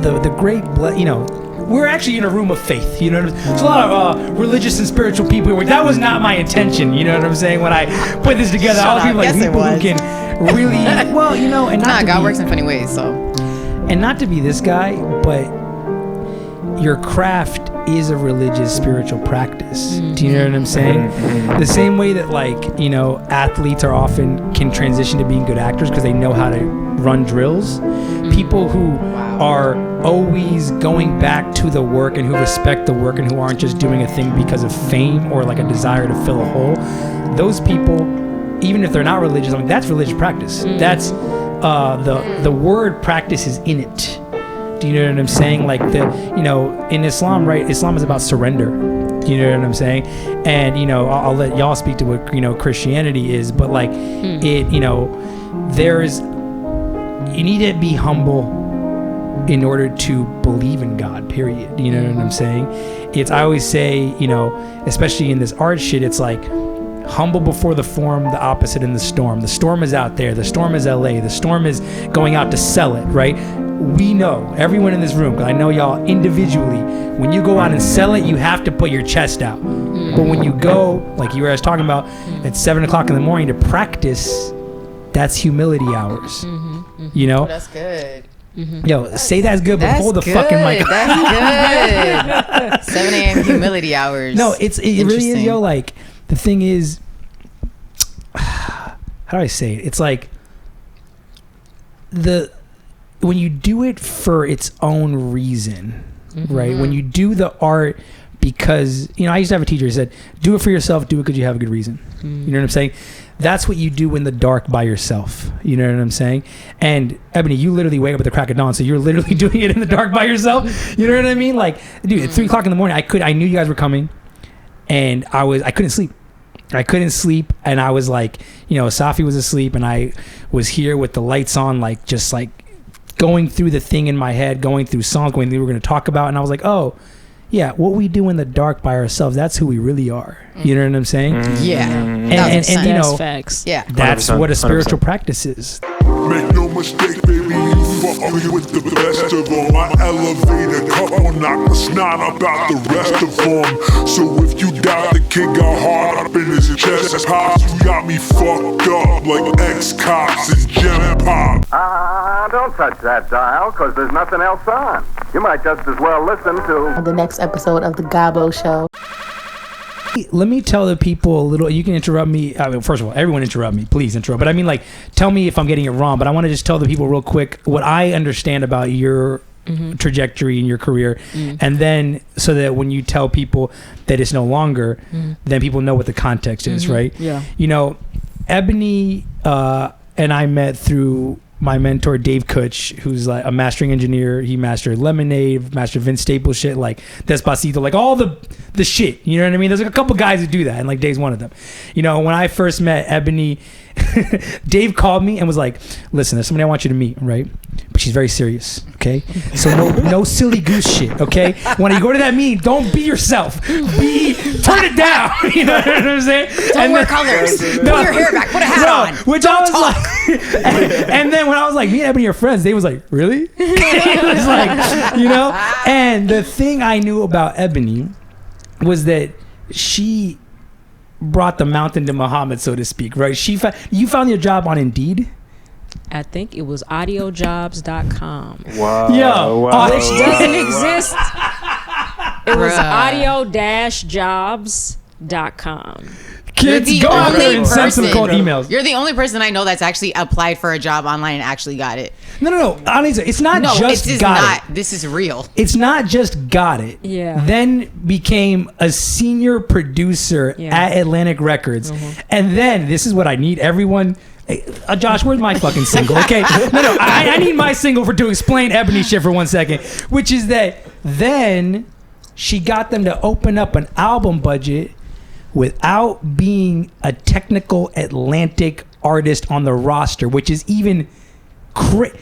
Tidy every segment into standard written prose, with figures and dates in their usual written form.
the great, we're actually in a room of faith. You know what I'm saying? There's a lot of religious and spiritual people here. That was not my intention. You know what I'm saying? When I put this together, I was people like people who can really, and not God works in funny ways, so. And not to be this guy, but your craft is a religious, spiritual practice. Do you know what I'm saying? The same way that athletes are often can transition to being good actors because they know how to run drills. People who are always going back to the work and who respect the work and who aren't just doing a thing because of fame or like a desire to fill a hole. Those people, even if they're not religious, that's religious practice. That's the word practice is in it. Do you know what I'm saying? Like in Islam, right? Islam is about surrender. You know what I'm saying? And I'll let y'all speak to what Christianity is, but there's you need to be humble in order to believe in God. Period. You know what I'm saying? I always say, especially in this art shit, it's like humble before the form, the opposite in the storm. The storm is out there. The storm is LA. The storm is going out to sell it, right? We know, everyone in this room, because I know y'all individually, when you go out and sell it, you have to put your chest out. But when you go, like you were talking about, at 7 o'clock in the morning to practice, that's humility hours. That's good. Yo, say that's good, but hold the fucking mic. That's good. 7 a.m. humility hours. No, it really is, yo. Like, the thing is, how do I say it? It's like when you do it for its own reason, right? When you do the art because, I used to have a teacher who said, do it for yourself, do it because you have a good reason. You know what I'm saying? That's what you do in the dark by yourself. You know what I'm saying? And Ebony, you literally wake up at the crack of dawn, so you're literally doing it in the dark by yourself. You know what I mean? Like, dude, at 3 o'clock in the morning, I knew you guys were coming, and I couldn't sleep. And I was like, Safi was asleep, and I was here with the lights on, like, just like going through the thing in my head, going through songs, going through what we were going to talk about, and I was like, oh, yeah, what we do in the dark by ourselves, that's who we really are. You know what I'm saying? Yeah. And that's facts. Yeah. That's what a spiritual practice is. Make no mistake, baby, you fucking with the best of them. My elevator cup will knock the snot about the rest of them. So if you doubt the kid got hard up in his chest, pops, you got me fucked up like ex-cops and gem pop. Don't touch that dial, cause there's nothing else on. You might just as well listen to the next episode of the Gabo Show. Let me tell the people a little. You can interrupt me. First of all, everyone interrupt me. Please interrupt. But I mean, tell me if I'm getting it wrong. But I want to just tell the people real quick what I understand about your trajectory in your career. And then so that when you tell people that it's no longer, then people know what the context is, right? Yeah. Ebony and I met through my mentor Dave Kutch, who's like a mastering engineer. He mastered Lemonade, mastered Vince Staples shit, like Despacito, like all the shit. You know what I mean? There's like a couple guys who do that, and like Dave's one of them. When I first met Ebony, Dave called me and was like, "Listen, there's somebody I want you to meet, right? But she's very serious, okay? So no silly goose shit, okay? When you go to that meeting, don't be yourself. Turn it down. You know what I'm saying? Don't wear colors. Pull your hair back. Put a hat on. Which I was like, and then when I was like, me and Ebony are friends, Dave was like, really? It was like, And the thing I knew about Ebony was that she brought the mountain to Muhammad, so to speak, right? You found your job on Indeed? I think it was audiojobs.com. Wow. Yeah. Which doesn't exist. It was audio-jobs.com. Kids, go out there and send some cold emails. You're the only person I know that's actually applied for a job online and actually got it. No. Honestly, it's not just got it. This is real. It's not just got it. Yeah. Then became a senior producer at Atlantic Records. And then, this is what I need everyone... Josh, where's my fucking single? Okay, no, I need my single to explain Ebony shit for 1 second, which is that then she got them to open up an album budget without being a technical Atlantic artist on the roster, which is even I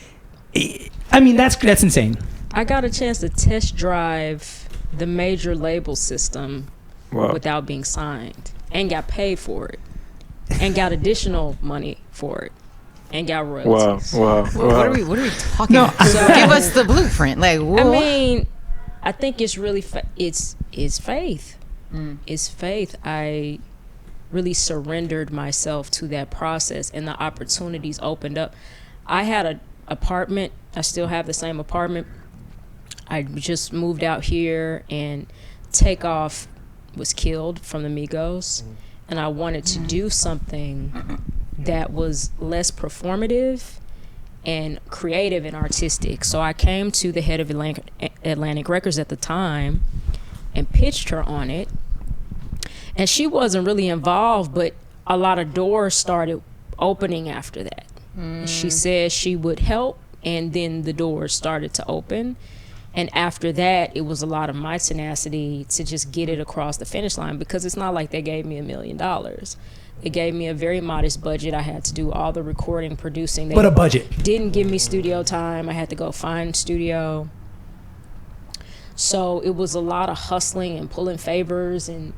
mean, that's insane. I got a chance to test drive the major label system without being signed, and got paid for it, and got additional money for it. and got royalties. Wow. What are we talking about? So- Give us the blueprint. Like, I mean, I think it's really it's faith. It's faith. I really surrendered myself to that process, and the opportunities opened up. I had an apartment. I still have the same apartment. I just moved out here, and Takeoff was killed from the Migos, and I wanted to do something that was less performative and creative and artistic. So I came to the head of Atlantic Records at the time and pitched her on it. And she wasn't really involved, but a lot of doors started opening after that. She said she would help, and then the doors started to open. And after that, it was a lot of my tenacity to just get it across the finish line, because it's not like they gave me $1 million. They gave me a very modest budget. I had to do all the recording, producing. But a budget. Didn't give me studio time. I had to go find studio. So it was a lot of hustling and pulling favors, and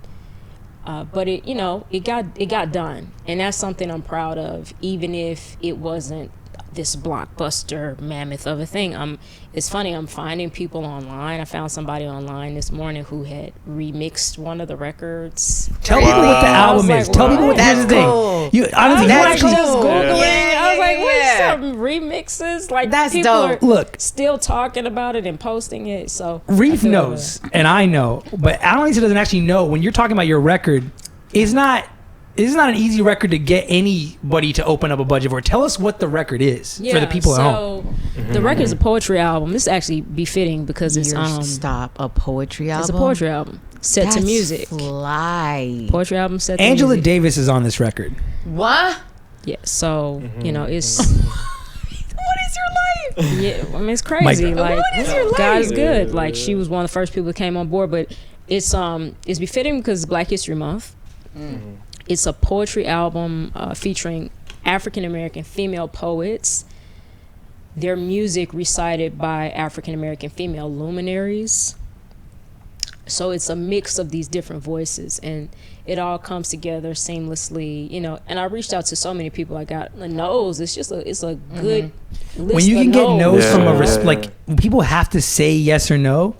but it got done, and that's something I'm proud of, even if it wasn't this blockbuster mammoth of a thing. It's funny, I'm finding people online. I found somebody online this morning who had remixed one of the records. Tell people what the album is. Tell people what That's the thing. cool. I don't think you Like, actually just Googling. Yeah, I was like, what's yeah. some remixes? Like, That's people dope. are Look. still talking about it and posting it. So Reef I feel knows, and I know, but Analisa doesn't actually know. When you're talking about your record, it's not an easy record to get anybody to open up a budget for. Tell us what the record is for the people at home. The record is a poetry album. This is actually befitting because it's a poetry album. It's a poetry album set to music. Fly. Poetry album set to Angela music. Davis is on this record. What? Yeah, so it's What is your life? yeah. I mean, it's crazy. Like, What is your life? God is good. Like, she was one of the first people that came on board. But it's befitting because it's Black History Month. It's a poetry album featuring African American female poets. Their music recited by African American female luminaries. So it's a mix of these different voices, and it all comes together seamlessly, and I reached out to so many people. I got a no's. It's a good list. When you can get no's Yeah. from like people have to say yes or no,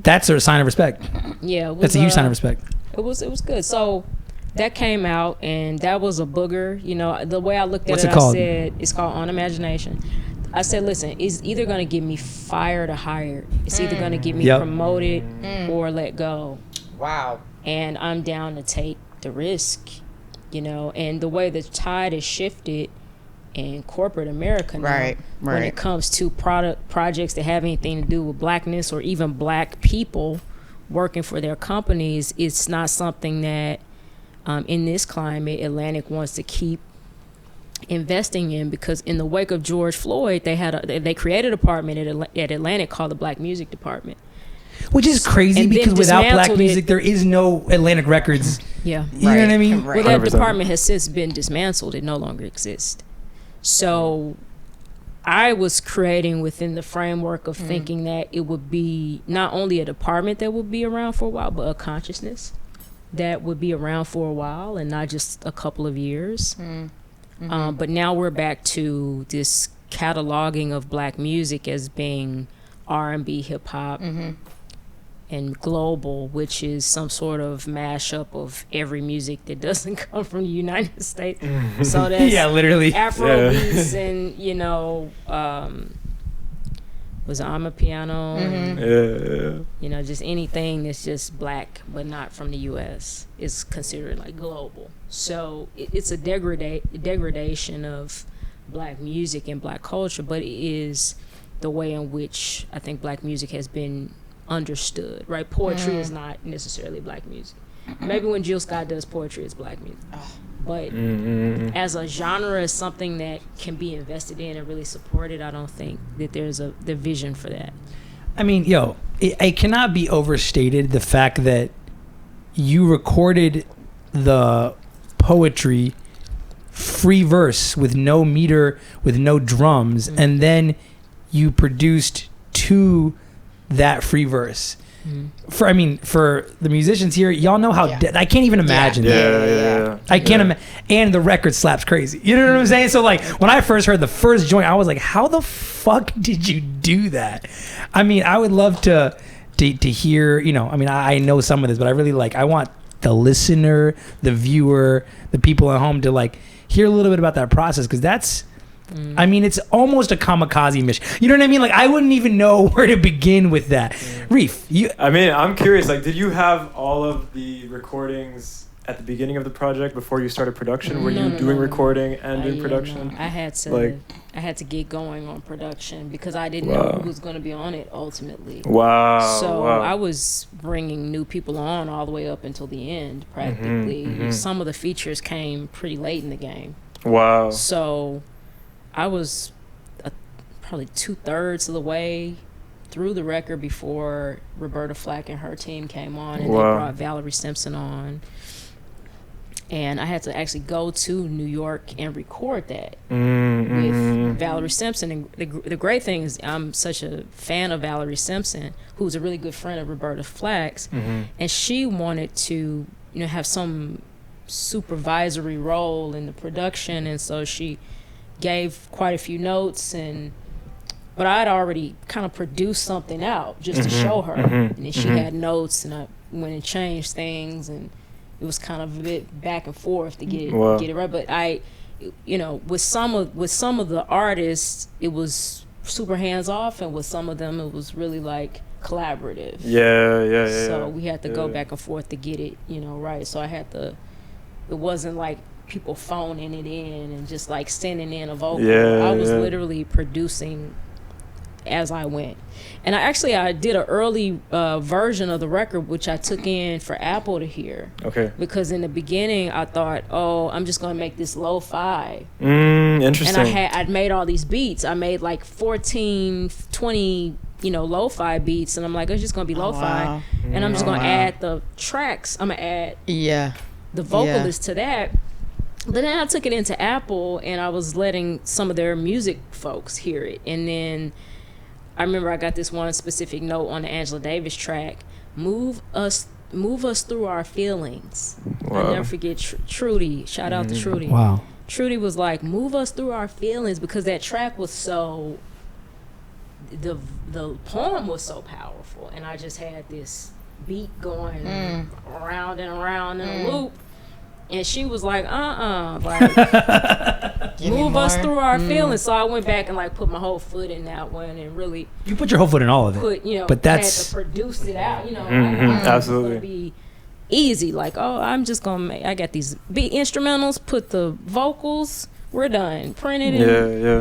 that's a sign of respect. Yeah, it was, That's a huge sign of respect. It was good. So that came out, and that was a booger. The way I looked at What's it, it called? I said it's called On Imagination. I said, listen, it's either gonna get me fired or hired. It's either gonna get me Yep. promoted or let go. Wow. And I'm down to take the risk, and the way the tide has shifted in corporate America now, Right. when it comes to projects that have anything to do with blackness or even black people working for their companies, it's not something that in this climate Atlantic wants to keep investing in, because in the wake of George Floyd, they created a department at Atlantic called the Black Music Department. Which is crazy And then because without black dismantled music, there is no Atlantic Records. Yeah. You know what I mean? Right. Well, that 100%. department has since been dismantled. It no longer exists. So I was creating within the framework of thinking that it would be not only a department that would be around for a while, but a consciousness that would be around for a while and not just a couple of years. But now we're back to this cataloging of black music as being R&B, hip hop, and global, which is some sort of mashup of every music that doesn't come from the United States. So that's Yeah, literally. Afro beats and was Amapiano, and, just anything that's just black but not from the U.S. is considered like global. So it's a degradation of black music and black culture, but it is the way in which I think black music has been understood, right? Poetry is not necessarily black music. Maybe when Jill Scott does poetry, it's black music. But as a genre, as something that can be invested in and really supported, I don't think that there's the vision for that. I mean, it cannot be overstated the fact that you recorded the poetry free verse with no meter, with no drums, and then you produced to that free verse. for the musicians here, y'all know how I can't even imagine that. I can't imagine. And the record slaps crazy. You know what I'm saying? So like when I first heard the first joint, I was like, how the fuck did you do that? I mean, I would love to hear, I know some of this, but I want the listener, the viewer, the people at home to like hear a little bit about that process, because that's it's almost a kamikaze mission. You know what I mean? Like I wouldn't even know where to begin with that. Reef, I'm curious, like, did you have all of the recordings at the beginning of the project before you started production? Were you doing recording and doing production? No. I had to get going on production because I didn't know who was going to be on it ultimately. So I was bringing new people on all the way up until the end practically. Some of the features came pretty late in the game. So I was probably 2/3 of the way through the record before Roberta Flack and her team came on, and they brought Valerie Simpson on. And I had to actually go to New York and record that with Valerie Simpson. And the great thing is I'm such a fan of Valerie Simpson, who's a really good friend of Roberta Flack's, and she wanted to have some supervisory role in the production, and so she gave quite a few notes, but I'd already kind of produced something out just to show her, and then she had notes, and I went and changed things, and it was kind of a bit back and forth to get it right. But I, with some of the artists, it was super hands off, and with some of them, it was really like collaborative. So we had to go back and forth to get it, right. So I had to. It wasn't like people phoning it in and just like sending in a vocal. I was literally producing as I went. And I did an early version of the record, which I took in for Apple to hear. Because in the beginning I thought, I'm just gonna make this lo-fi. Interesting. And I'd made all these beats. I made like 14, 20 lo-fi beats, and I'm like, it's just gonna be lo-fi. And I'm just gonna add the tracks. I'm gonna add the vocalist to that. But then I took it into Apple, and I was letting some of their music folks hear it. And then I remember I got this one specific note on the Angela Davis track, move us through our feelings. I'll never forget Trudy. Shout out to Trudy. Trudy was like, move us through our feelings, because that track was so, the poem was so powerful, and I just had this beat going around and around in a loop. And she was like, like, move us through our feelings. So I went back and like put my whole foot in that one, and really. You put your whole foot in all of it. But that's. Had to produce it out. Absolutely. It's gonna be easy. Like, I got these beat instrumentals. Put the vocals. We're done. Printed it.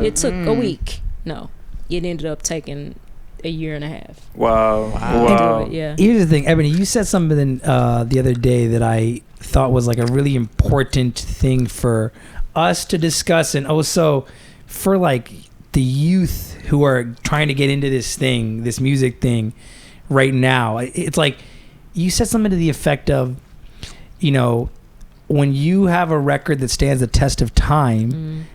It took a week. No, it ended up taking a year and a half. Wow. Here's the thing, Ebony. You said something the other day that I thought was like a really important thing for us to discuss, and also for like the youth who are trying to get into this music thing right now. It's like you said something to the effect of, when you have a record that stands the test of time,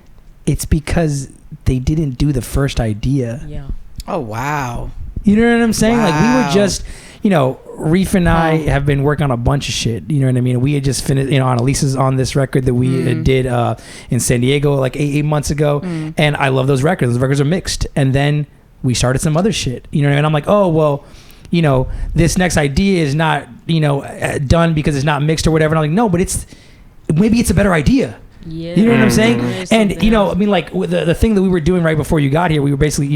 it's because they didn't do the first idea. Oh wow. You know what I'm saying? Like we were just, Reef and I have been working on a bunch of shit. You know what I mean? We had just finished, Analisa's on this record that we did in San Diego like 8 months ago. And I love those records. Those records are mixed. And then we started some other shit. You know what I mean? I'm like, oh, well, this next idea is not, done because it's not mixed or whatever. And I'm like, no, but maybe it's a better idea. Yeah. You know what I'm saying? And, like the thing that we were doing right before you got here, we were basically,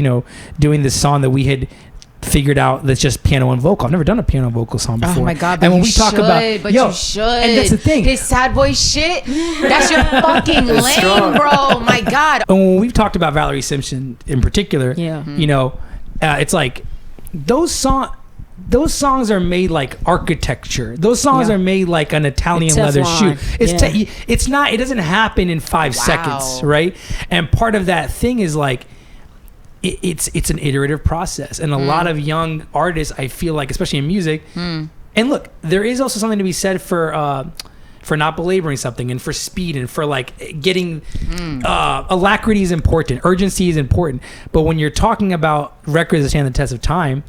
doing this song that we had figured out that's just piano and vocal. I've never done a piano and vocal song before. Oh my god! And when we talk about, you should. And that's the thing. This sad boy shit. That's your fucking lane, bro. My god. And when we've talked about Valerie Simpson in particular, it's like those songs are made like architecture. Those songs are made like an Italian leather shoe. It's not. It doesn't happen in 5 seconds, right? And part of that thing is like. It's an iterative process, and a lot of young artists, I feel like, especially in music, and look, there is also something to be said for not belaboring something, and for speed, and for like getting alacrity is important, urgency is important, but when you're talking about records that stand the test of time,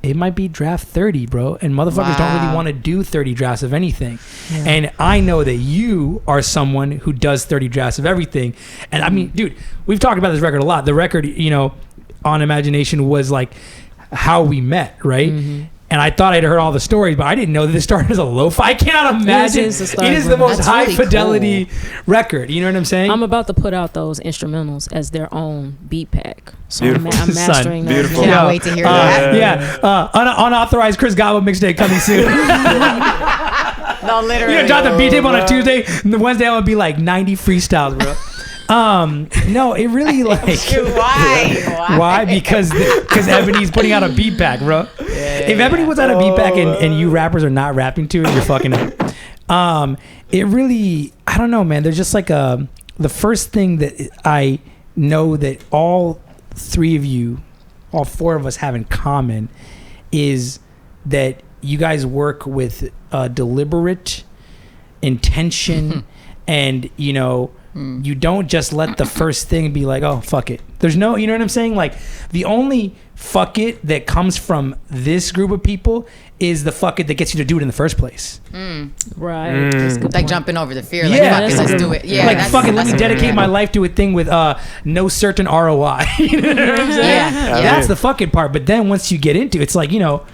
it might be draft 30, bro. And motherfuckers don't really want to do 30 drafts of anything. Yeah. And I know that you are someone who does 30 drafts of everything. And I mean, dude, we've talked about this record a lot. The record, you know, on Imagination was like how we met, right? Mm-hmm. And I thought I'd heard all the stories, but I didn't know that it started as a lo-fi. I cannot imagine. It is the most high really fidelity record. You know what I'm saying? I'm about to put out those instrumentals as their own beat pack. So I'm mastering those. Beautiful. Cannot wait to hear that. Unauthorized Chris Gabo mixtape coming soon. No, literally. You know, drop the beat tape on a Tuesday, and the Wednesday I'm gonna be like 90 freestyles, bro. No, it really like why? Because Ebony's putting out a beat pack, bro. If Ebony was on a beat pack and you rappers are not rapping to it, you're fucking up. It really, I don't know, man. There's just like the first thing that I know that all three of you, all four of us have in common is that you guys work with deliberate intention and, you know, you don't just let the first thing be like, oh, fuck it. There's no, you know what I'm saying? Like, the only fuck it that comes from this group of people is the fuck it that gets you to do it in the first place. Right. Like jumping over the fear. Like, fuck it, let's do it. Yeah. Like, fuck it, let me dedicate my life to a thing with no certain ROI. You know what I'm saying? Yeah. That's the fucking part. But then once you get into it, it's like, you know,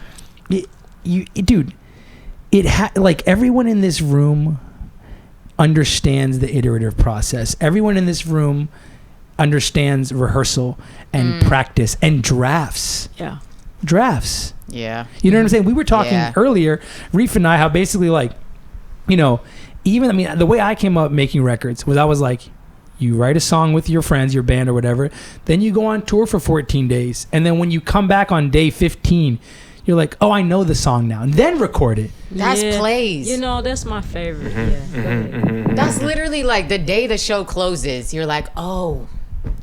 dude, like everyone in this room understands the iterative process. Everyone in this room understands rehearsal and practice and drafts. Yeah. Drafts. Yeah. You know what I'm saying? We were talking earlier, Reef and I, how basically like, you know, even, I mean, the way I came up making records was I was like, you write a song with your friends, your band or whatever, then you go on tour for 14 days. And then when you come back on day 15, you're like, oh, I know the song now. And then record it. That's plays. You know, that's my favorite. That's literally like the day the show closes. You're like, oh,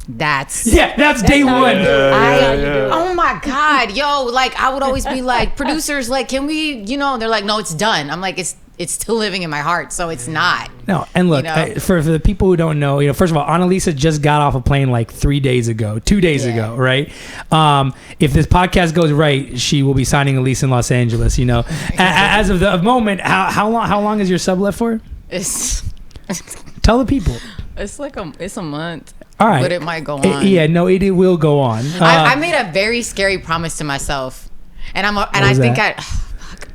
that's day one. Oh my God, yo, like I would always be like, producers, like, can we, you know, they're like, no, it's done. I'm like, it's still living in my heart, so it's not. No, and look, you know? For the people who don't know, you know, first of all, Analisa just got off a plane like 2 days ago, right? If this podcast goes right, she will be signing a lease in Los Angeles. You know, as of the moment, how long is your sub left for? Tell the people. It's like a month. All right, but it might go on. It will go on. I made a very scary promise to myself, and I think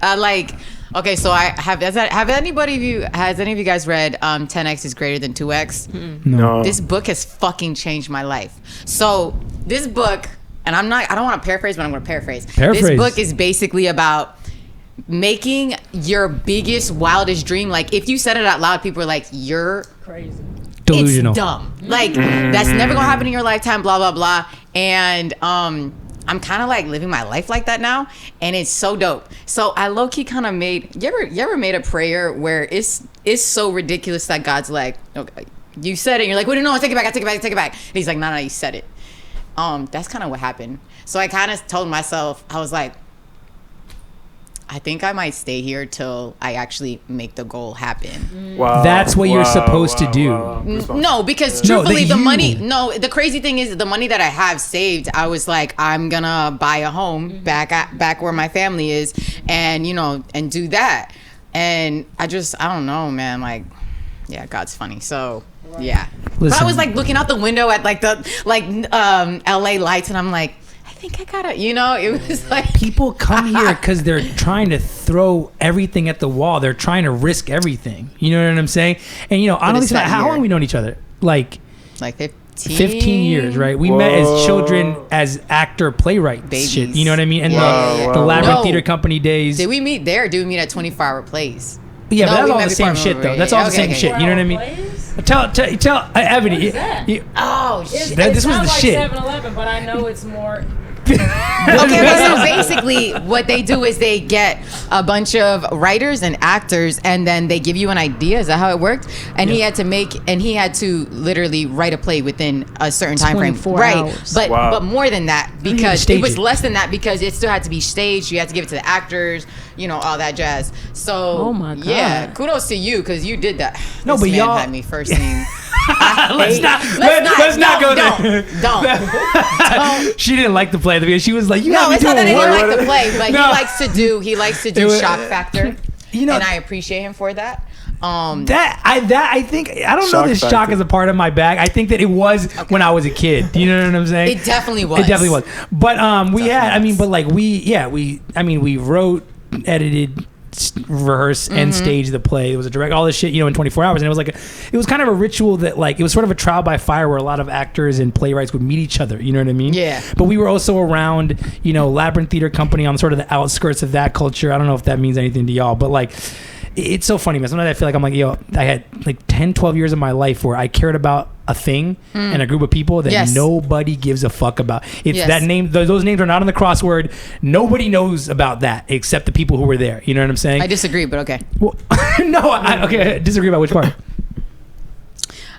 like. Okay, so has any of you guys read 10x is greater than 2x? No. This book has fucking changed my life. So this book, and I don't want to paraphrase, but I'm going to paraphrase. This book is basically about making your biggest, wildest dream. Like, if you said it out loud, people are like, you're crazy. Delusional. It's dumb. Like, that's never going to happen in your lifetime, blah, blah, blah. And I'm kind of like living my life like that now, and it's so dope. So I low-key kind of made, you ever made a prayer where it's so ridiculous that God's like, okay, you said it, and you're like, wait, no, I take it back. And he's like, no, you said it. That's kind of what happened. So I kind of told myself, I was like, I think I might stay here till I actually make the goal happen. Wow. That's what you're supposed to do. No, because truthfully, the crazy thing is the money that I have saved, I was like, I'm gonna buy a home back where my family is, and, you know, and do that. And I don't know, man, like, yeah, God's funny. So yeah. Listen. But I was like looking out the window at like the LA lights, and I'm like, I think I gotta, you know, it was like people come here because they're trying to throw everything at the wall. They're trying to risk everything. You know what I'm saying? And, you know, honestly, how long have we known each other? Like 15 years, right? We met as children, as actor playwright shit. You know what I mean? And the Labyrinth Theater Company days. Did we meet there? Did we meet at 24-hour plays? Yeah, but that's all the same shit, though. That's all the same shit. You know what I mean? Tell Ebony. Shit. This was the shit. 7-Eleven, but I know it's more. Okay, but so basically what they do is they get a bunch of writers and actors, and then they give you an idea. Is that how it worked? And he had to literally write a play within a certain time frame. Right. Hours. But more than that, because it was less than that, because it still had to be staged. You had to give it to the actors, you know, all that jazz. So oh my God. Yeah, kudos to you, because you did that. No, but y'all had me first seen Let's not go there. Don't. She didn't like the play because she was like, "You No, got me it's not that doing I what?" didn't like the play, but No. he likes to do shock factor, You know, and I appreciate him for that. I think I don't know Shock this shock factor. is a part of my bag. I think that it was when I was a kid. You know what I'm saying? It definitely was. It definitely was. But we wrote, edited, rehearsed, and staged the play. It was a direct, all this shit, in 24 hours, and it was like it was kind of a ritual that it was sort of a trial by fire where a lot of actors and playwrights would meet each other. You know what I mean? Yeah. But we were also around, Labyrinth Theater Company on sort of the outskirts of that culture. I don't know if that means anything to y'all, but it's so funny, man. Sometimes I feel like I'm like, I had 10, 12 years of my life where I cared about a thing and a group of people that nobody gives a fuck about. It's that name. Those names are not on the crossword. Nobody knows about that except the people who were there. You know what I'm saying? I disagree, but okay. Well, no, I disagree about which part.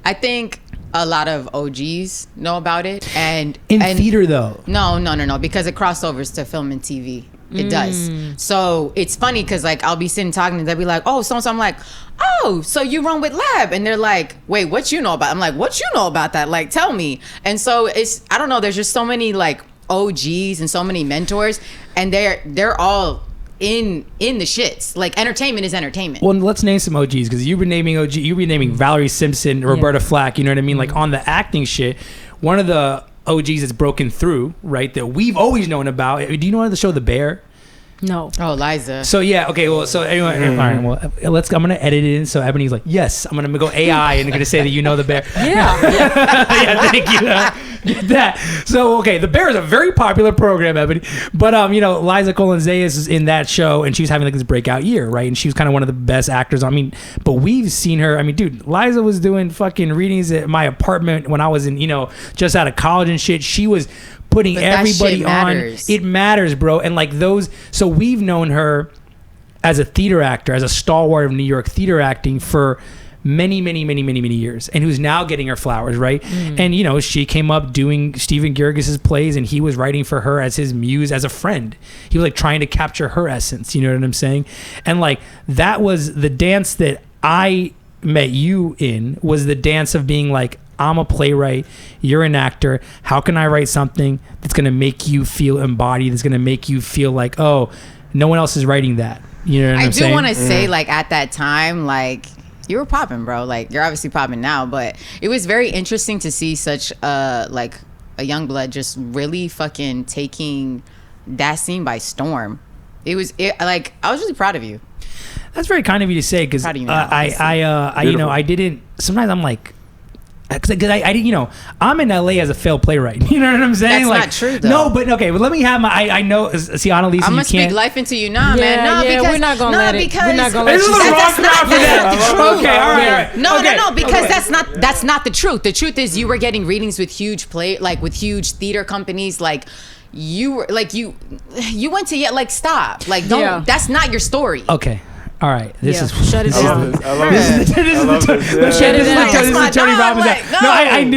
I think a lot of OGs know about it, and theater though. No, because it crossovers to film and TV. It does. So it's funny because I'll be sitting talking and they'll be like, "Oh, so I'm like, oh, so you run with Lab?" And they're like, "Wait, what you know about?" I'm like, "What you know about that? Like, tell me." And so I don't know. There's just so many OGs and so many mentors, and they're all in the shits. Entertainment is entertainment. Well, let's name some OGs because you've been naming Valerie Simpson, Roberta Flack. You know what I mean? On the acting shit, one of the OGs that's broken through, right? That we've always known about. Do you know the show The Bear? No. Oh, Liza. So yeah, okay. Well, so anyway, all right. Well, I'm gonna edit it in. So Ebony's like, yes, I'm gonna go AI and I'm gonna say that you know The Bear. Yeah. Yeah, thank you. Get that. So okay, The Bear is a very popular program, Ebony. But Liza Colonzayas is in that show, and she was having this breakout year, right? And she was kind of one of the best actors. But we've seen her. Dude, Liza was doing fucking readings at my apartment when I was in, just out of college and shit. She was putting everybody on. It matters, bro. And so we've known her as a theater actor, as a stalwart of New York theater acting for many years, and who's now getting her flowers, right? And she came up doing Stephen Gergis's plays, and he was writing for her as his muse, as a friend. He was trying to capture her essence. You know what I'm saying? And that was the dance that I met you in, was the dance of being I'm a playwright, you're an actor. How can I write something that's going to make you feel embodied, that's going to make you feel oh, no one else is writing that? You know what I'm saying? I do want to say, at that time, you were popping, bro. You're obviously popping now, but it was very interesting to see such a young blood just really fucking taking that scene by storm. I was really proud of you. That's very kind of you to say, because I didn't. Sometimes I'm like, because I didn't, I'm in LA as a failed playwright. You know what I'm saying? That's not true, though. No, but okay. But let me have my. I know. See, Analisa, I'm gonna you can't speak life into you, man. No, because we're not gonna let it. We're not gonna let This you. is the wrong crowd for that. That's not the truth. Okay, all right. No, because that's not the truth. The truth is you were getting readings with huge with huge theater companies. You were you went to stop. Don't. That's not your story. Okay. All right, this is shut it I down. love this. I love this. Shut it down. This is Tony Robbins. No. No,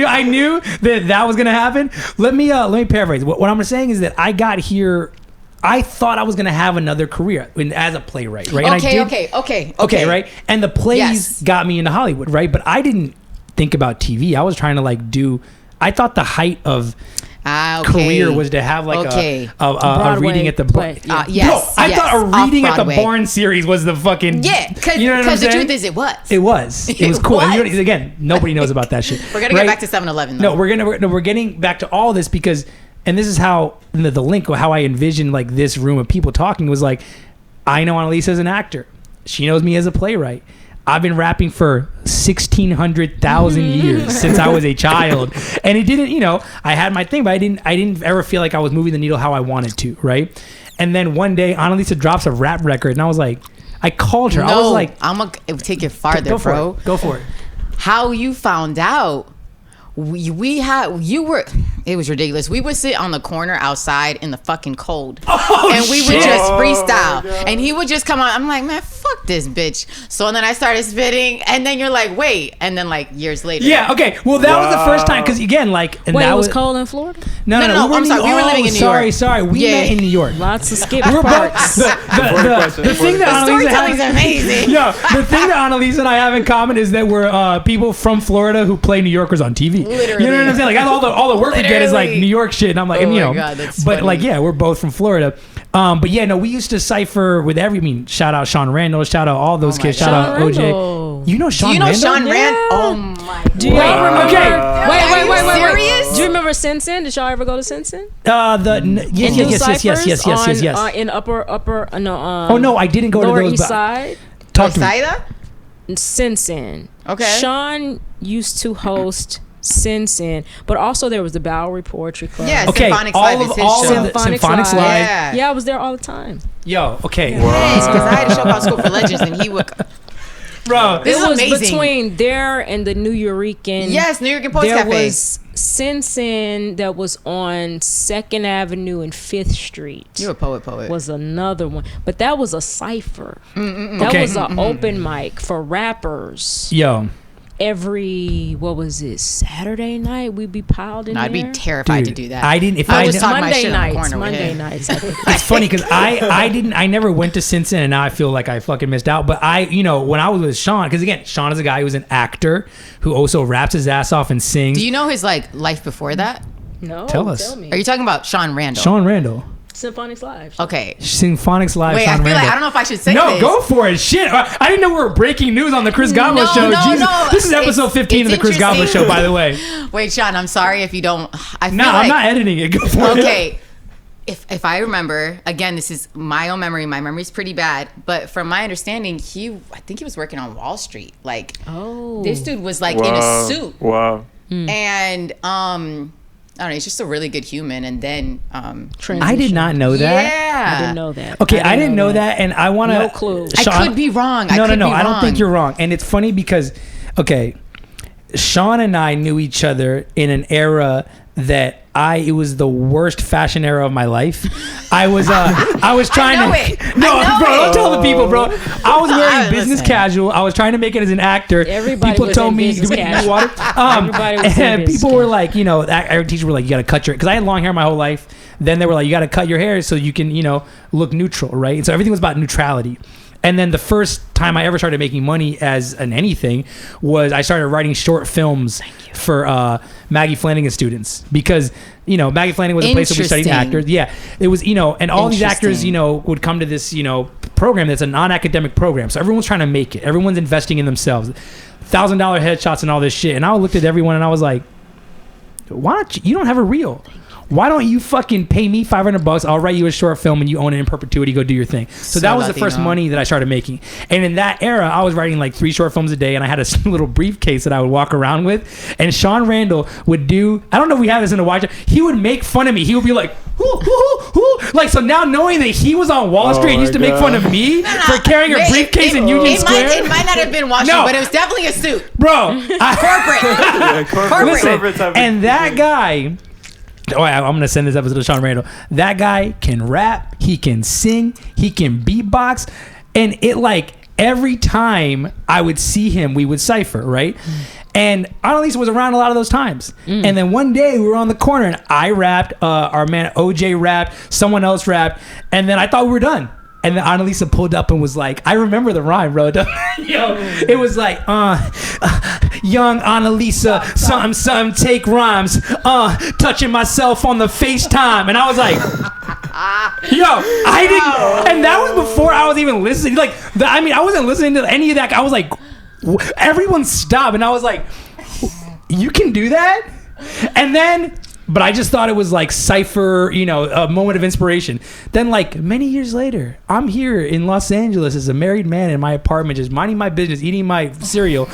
I knew that was gonna happen. Let me paraphrase. What I'm saying is that I got here. I thought I was gonna have another career as a playwright, right? Okay, right. And the plays got me into Hollywood, right? But I didn't think about TV. I was trying to do. I thought the height of career was to have a reading at the play. I thought a reading at the Barn series was the fucking because the truth is it was cool. And again, nobody knows about that shit. We're gonna get back to 7-Eleven though. No, we're getting back to all this because, and this is how the link, how I envisioned this room of people talking was I know Analisa as an actor, she knows me as a playwright. I've been rapping for 1,600,000 years since I was a child, and it didn't. I had my thing, but I didn't ever feel like I was moving the needle how I wanted to, right? And then one day, Analisa drops a rap record, and I was like, I called her. No, I was like, I'm gonna take it farther, bro. Go for it. How you found out it was ridiculous. We would sit on the corner outside in the fucking cold, and we would just freestyle, and he would just come on. I'm like, man, fuck this bitch. So then I started spitting, and then you're like, wait, and then like years later. Yeah, okay. Well, that was the first time, because again, like, and Wait, that it was cold in Florida? No, I'm sorry. We were living in New York. Sorry. We met in New York. Lots of skip We're parts. the thing that storytelling's amazing. Yo, the thing that Analisa and I have in common is that we're people from Florida who play New Yorkers on TV. Literally. You know what I'm saying? Like, that's all the work we get is like New York shit, and I'm like, Oh and, you my know, God, that's but funny. like, yeah, we're both from Florida. But yeah, no, we used to cipher with shout out Sean Randall, shout out all those kids, shout out Sean OJ. Randall. You know Sean Do you know Randall? Sean Yeah. Rand? Oh my. Do y'all remember? Okay. Wait. Serious? Do you remember Sin Sin? Did y'all ever go to Sin Sin? Yes. In upper Oh no, I didn't go to Lower those. East But Side. talk to me. Saida? Sin Sin. Okay. Sean used to host Sin Sin, but also there was the Bowery Poetry Club. Yeah, Okay, Symphonics all Live of is his all show. of the Symphonics Live. Yeah. Yeah, I was there all the time. Yo, okay, Yes, because I had a show called School for Legends, and he would. bro. This It is was amazing. between there and the New Eurekan. Yes, New York and Post There Cafe. was Sin Sin that was on 2nd Avenue and 5th Street. You're a poet. Was another one, but that was a cipher. That Okay. was an open mic for rappers. Yo, Every Saturday night we'd be piled in No, I'd be there. terrified dude, to do that. I didn't. If I I, was talking my Monday shit on the nights. corner with Monday him. nights. it's funny because I never went to Sin Sin, and now I feel like I fucking missed out. But when I was with Sean, because again, Sean is a guy who's an actor who also raps his ass off and sings. Do you know his like life before that? No, Tell us. Tell me. Are you talking about Sean Randall? Sean Randall, Symphonics Live. Okay. Symphonics Live. Wait, Sean I feel Randall. like I don't know if I should say No, this. go for it. Shit, I didn't know we were breaking news on the Chris Gabo No, show. no, Jesus, no. this is episode 15 of the It's Chris Gabo interesting. show, by the way. Wait, Sean, I'm sorry if you don't. I feel No, like, I'm not editing it. Go for it. Okay. If I remember, again, this is my own memory. My memory's pretty bad, but from my understanding, I think he was working on Wall Street. Like, this dude was like in a suit. Wow. And I don't know, he's just a really good human. And then I did not know that. yeah, I didn't know that. Okay, I didn't know that, and I want to. No clue. I could be wrong. No, I I don't think you're wrong. And it's funny because, okay, Sean and I knew each other in an era that it was the worst fashion era of my life. I was trying I know to it. No, I know bro, it. don't tell the people, bro. I was wearing business listen. casual. I was trying to make it as an actor. Everybody people was told in me business "Do we need casual." water?" Everybody was in and business people were like, our teachers were like, you got to cut your, because I had long hair my whole life. Then they were like, you got to cut your hair so you can, look neutral, right? And so everything was about neutrality. And then the first time I ever started making money as an anything was I started writing short films for Maggie Flanagan students, because Maggie Flanagan was a place where we studied Interesting. actors. Yeah, it was and all these actors Interesting. would come to this program that's a non-academic program. So everyone's trying to make it. Everyone's investing in themselves. $1,000 headshots and all this shit. And I looked at everyone and I was like, why don't you don't have a reel? Why don't you fucking pay me $500? I'll write you a short film and you own it in perpetuity. Go do your thing. So that was the first money that I started making. And in that era, I was writing like 3 short films a day, and I had a little briefcase that I would walk around with. And Sean Randall would do, I don't know if we have this in the watch, he would make fun of me. He would be like, like, so now knowing that he was on Wall Street and used to make fun of me for carrying a briefcase in Union Square. It might not have been Wall Street, but it was definitely a suit. Bro. Corporate. Listen, and that guy... I'm going to send this episode to Sean Randall. That guy can rap, he can sing, he can beatbox, and it every time I would see him, we would cipher, right? And Analisa was around a lot of those times. And then one day we were on the corner and I rapped, our man OJ rapped, someone else rapped, and then I thought we were done. And then Analisa pulled up and was like, I remember the rhyme, bro. It was like, young Analisa, something, take rhymes, touching myself on the FaceTime. And I was like, I didn't, and that was before I was even listening. I wasn't listening to any of that. I was like, everyone stopped. And I was like, you can do that? And then, but I just thought it was like cipher, a moment of inspiration. Then many years later, I'm here in Los Angeles as a married man in my apartment, just minding my business, eating my cereal.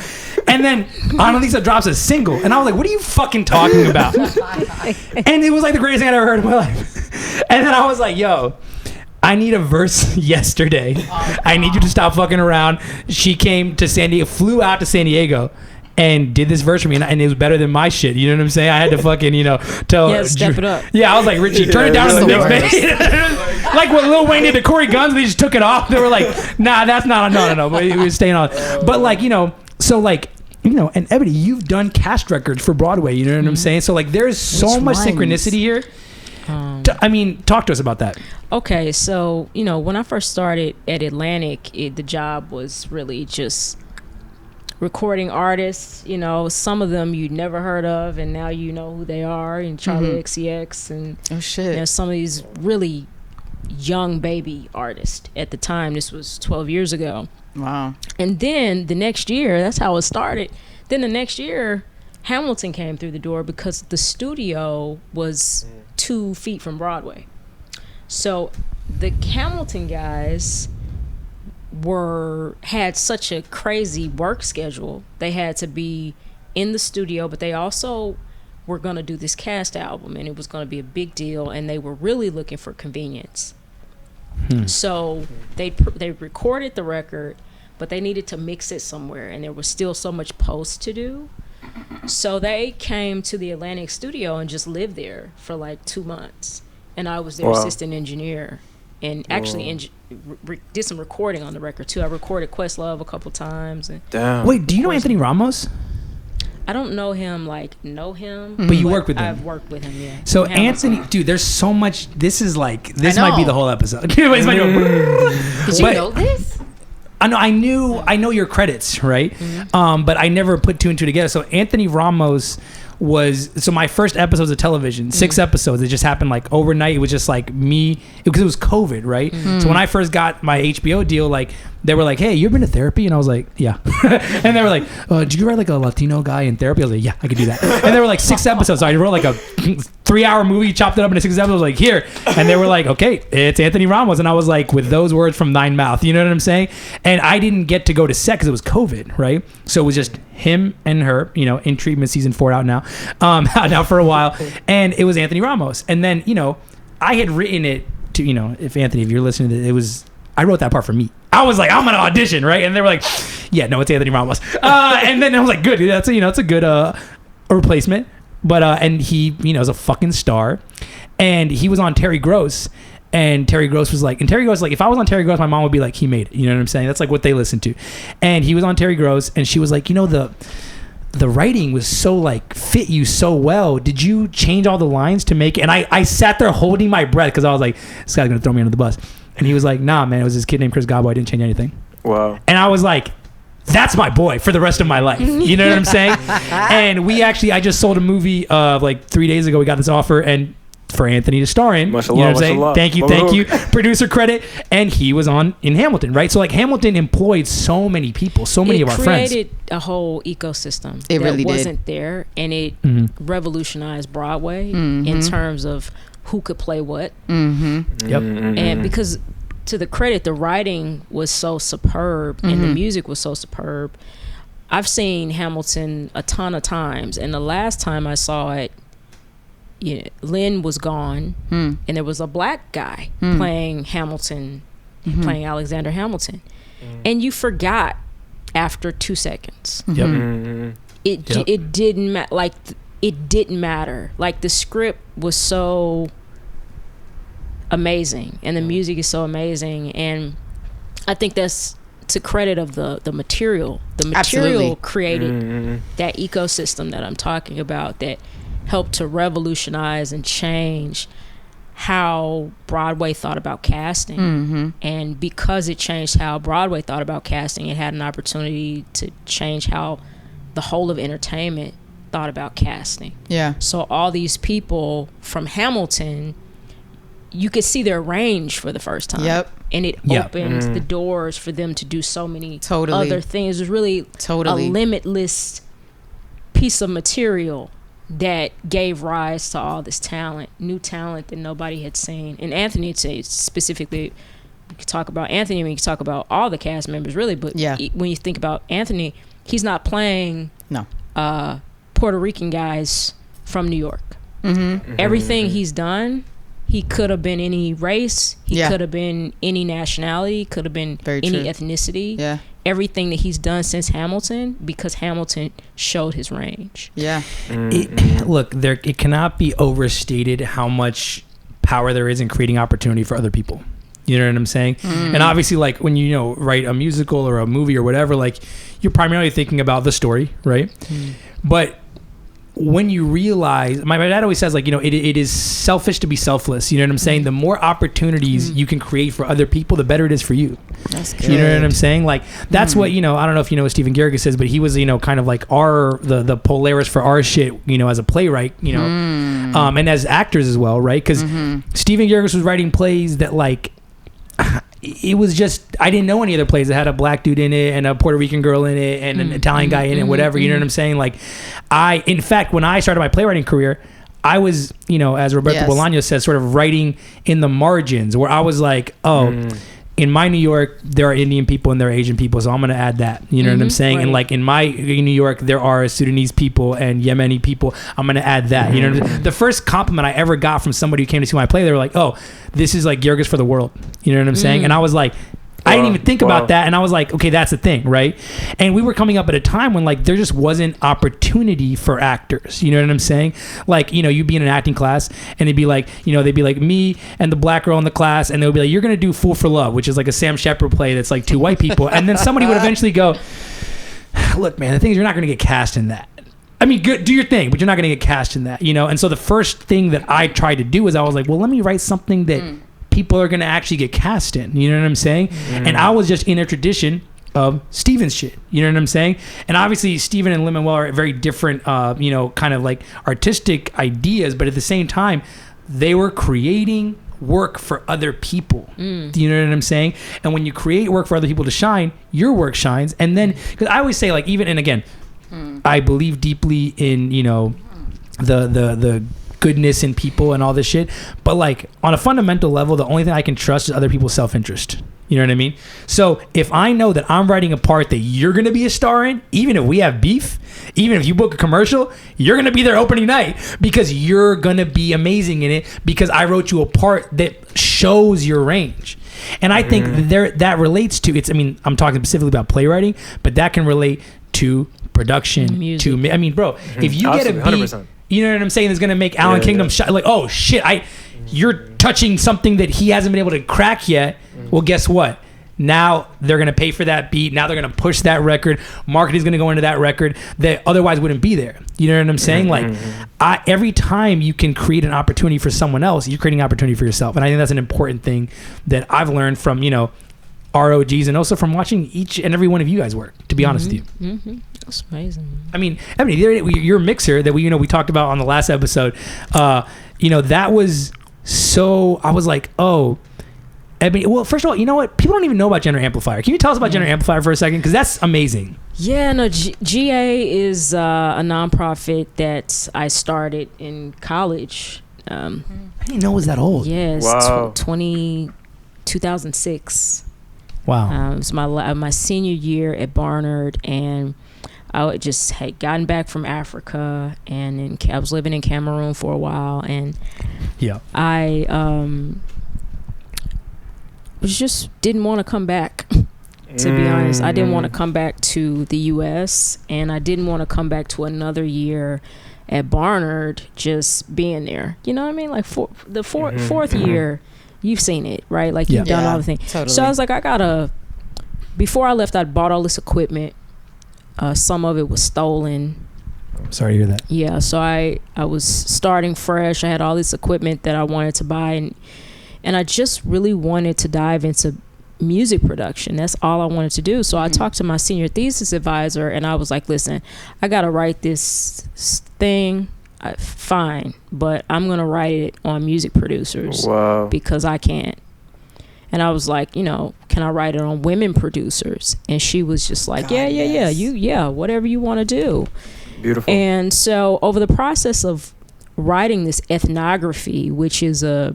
And then Analisa drops a single. And I was like, what are you fucking talking about? And it was like the greatest thing I'd ever heard in my life. And then I was like, yo, I need a verse yesterday. I need you to stop fucking around. She came to San Diego, flew out to San Diego. and did this verse for me, and it was better than my shit. You know what I'm saying? I had to fucking, tell. Yeah, step it up. Yeah, I was like, Richie, turn it down in the mix, man. Like what Lil Wayne did to Corey Guns, they just took it off. They were like, nah, that's not, no. But it was staying on. But like, so like, and Ebony, you've done cast records for Broadway. You know what I'm saying? So like, there's so much synchronicity here. I mean, talk to us about that. Okay, so when I first started at Atlantic, the job was really just recording artists. Some of them you'd never heard of, and now you know who they are. And Charlie XCX, and some of these really young baby artists at the time. This was 12 years ago. Wow. And then the next year, that's how it started. Then the next year, Hamilton came through the door because the studio was 2 feet from Broadway. So the Hamilton guys had such a crazy work schedule. They had to be in the studio, but they also were going to do this cast album, and it was going to be a big deal, and they were really looking for convenience. So they recorded the record, but they needed to mix it somewhere, and there was still so much post to do. So they came to the Atlantic studio and just lived there for like 2 months, and I was their assistant engineer, and actually did some recording on the record too. I recorded Questlove a couple times. And Damn. Wait, do you know Anthony Ramos? I don't know him, but you work with him. I've worked with him, yeah. So Anthony, dude, there's so much. This might be the whole episode. Did you know this? I know your credits, right? But I never put 2 and 2 together. So Anthony Ramos was my first episodes of television, 6 episodes. It just happened like overnight. It was just like me, because it was COVID, right? So when I first got my HBO deal, like they were like, "Hey, you ever been to therapy?" And I was like, "Yeah." And they were like, "Did you write like a Latino guy in therapy?" I was like, "Yeah, I could do that." And there were like 6 episodes. So I wrote like a 3-hour movie, chopped it up into 6 episodes. Like, here, and they were like, "Okay, it's Anthony Ramos," and I was like, with those words from Nine Mouth, you know what I'm saying? And I didn't get to go to set because it was COVID, right? So it was just him and her, in treatment. Season 4 out now, for a while, and it was Anthony Ramos. And then I had written it to if you're listening to it, I wrote that part for me. I was like, I'm gonna audition, right? And they were like, yeah, no, it's Anthony Ramos. And then I was like, good, that's it's a good replacement. But and he is a fucking star, and he was on Terry Gross. And Terry Gross was like, if I was on Terry Gross, my mom would be like, he made it. You know what I'm saying? That's like what they listen to. And he was on Terry Gross, and she was like, the writing was so like fit you so well. Did you change all the lines to make it? And I sat there holding my breath because I was like, this guy's gonna throw me under the bus. And he was like, nah, man, it was this kid named Chris Gabo. I didn't change anything. Wow. And I was like, that's my boy for the rest of my life. You know what I'm saying? And I just sold a movie like 3 days ago. We got this offer and for Anthony to star in. Mashallah, you know what I'm saying? mashallah. Thank you. Producer credit. And he was in Hamilton, right? So like Hamilton employed so many people, so many of our friends. It created a whole ecosystem that really wasn't there, and it revolutionized Broadway in terms of who could play what. Yep. And because, to the credit, the writing was so superb and the music was so superb. I've seen Hamilton a ton of times, and the last time I saw it, Lynn was gone, and there was a black guy playing Hamilton, playing Alexander Hamilton, and you forgot after 2 seconds. It didn't matter. It didn't matter. Like, the script was so amazing, and the music is so amazing, and I think that's to credit of the material. The material Absolutely. created that ecosystem that I'm talking about, that helped to revolutionize and change how Broadway thought about casting. And because it changed how Broadway thought about casting, it had an opportunity to change how the whole of entertainment thought about casting. Yeah. So all these people from Hamilton, you could see their range for the first time. Yep. And it opened the doors for them to do so many Totally. other things. It was really a limitless piece of material that gave rise to all this talent, new talent that nobody had seen. And Anthony, specifically, we could talk about Anthony, we could talk about all the cast members, really. But when you think about Anthony, he's not playing Puerto Rican guys from New York. Everything he's done, he could have been any race, he could have been any nationality, could have been any ethnicity. everything that he's done since Hamilton, because Hamilton showed his range. Yeah. It cannot be overstated how much power there is in creating opportunity for other people. You know what I'm saying? And obviously, like, when you write a musical or a movie or whatever, like, you're primarily thinking about the story, right? But when you realize, my dad always says, like, it is selfish to be selfless. You know what I'm saying? The more opportunities you can create for other people, the better it is for you. That's good. You know what I'm saying? Like, that's what, I don't know if you know what Stephen Garrigus says, but he was, kind of like the Polaris for our shit, as a playwright, and as actors as well, right? Because Stephen Garrigus was writing plays that, like, it was just, I didn't know any other plays that had a black dude in it and a Puerto Rican girl in it and an Italian guy in it, whatever. You know what I'm saying? Like, in fact, when I started my playwriting career, I was, as Roberto Bolaños says, sort of writing in the margins, where I was like, in my New York, there are Indian people and there are Asian people, so I'm going to add that. You know what I'm saying? Right. And like in New York, there are Sudanese people and Yemeni people. I'm going to add that. You know what I'm saying? The first compliment I ever got from somebody who came to see my play, they were like, "Oh, this is like Georgis for the world." You know what I'm saying? And I was like, I didn't even think about that. And I was like, okay, that's the thing, right? And we were coming up at a time when, like, there just wasn't opportunity for actors. You know what I'm saying? Like, you'd be in an acting class and it'd be like, they'd be like me and the black girl in the class, and they would be like, you're going to do Fool for Love, which is like a Sam Shepard play that's like two white people. And then somebody would eventually go, look, man, the thing is, you're not going to get cast in that. I mean, good, do your thing, but you're not going to get cast in that, And so the first thing that I tried to do was I was like, well, let me write something that people are going to actually get cast in. You know what I'm saying? And I was just in a tradition of Steven's shit. You know what I'm saying? And obviously Steven and Lin-Manuel are very different, kind of like artistic ideas, but at the same time, they were creating work for other people. Do you know what I'm saying? And when you create work for other people to shine, your work shines. And then, because I always say, like, even, and again, I believe deeply in, the goodness in people and all this shit, but like on a fundamental level, the only thing I can trust is other people's self-interest. You know what I mean? So if I know that I'm writing a part that you're going to be a star in, even if we have beef, even if you book a commercial, you're going to be there opening night because you're going to be amazing in it, because I wrote you a part that shows your range. And I think that relates to, I'm talking specifically about playwriting, but that can relate to production, music. If you get a beat, 100%. You know what I'm saying? It's gonna make Alan Kingdom like, oh shit, you're touching something that he hasn't been able to crack yet. Well, guess what? Now they're gonna pay for that beat. Now they're gonna push that record. Marketing's gonna go into that record that otherwise wouldn't be there. You know what I'm saying? Like, every time you can create an opportunity for someone else, you're creating an opportunity for yourself. And I think that's an important thing that I've learned from ROGs and also from watching each and every one of you guys work. To be honest with you. That's amazing. I mean, your mixer that we talked about on the last episode, that was so, I was like, oh, well, first of all, you know what? People don't even know about Gender Amplifier. Can you tell us about Gender Amplifier for a second? Because that's amazing. Yeah, no, GA is a nonprofit that I started in college. I didn't know it was that old. Yes, wow. 2006. Wow. It was my senior year at Barnard, and I just had gotten back from Africa, and I was living in Cameroon for a while, and I just didn't want to come back. To be honest, I didn't want to come back to the U.S., and I didn't want to come back to another year at Barnard just being there. You know what I mean? Like the fourth year, you've seen it, right? Like you've done all the things. Totally. So I was like, before I left, I bought all this equipment. Some of it was stolen. Sorry to hear that. Yeah, so I was starting fresh. I had all this equipment that I wanted to buy, and I just really wanted to dive into music production. That's all I wanted to do. So I talked to my senior thesis advisor, and I was like, listen, I got to write this thing. Fine, but I'm going to write it on music producers because I can't. And I was like, can I write it on women producers? And she was just like, yeah, whatever you want to do. Beautiful. And so over the process of writing this ethnography, which is you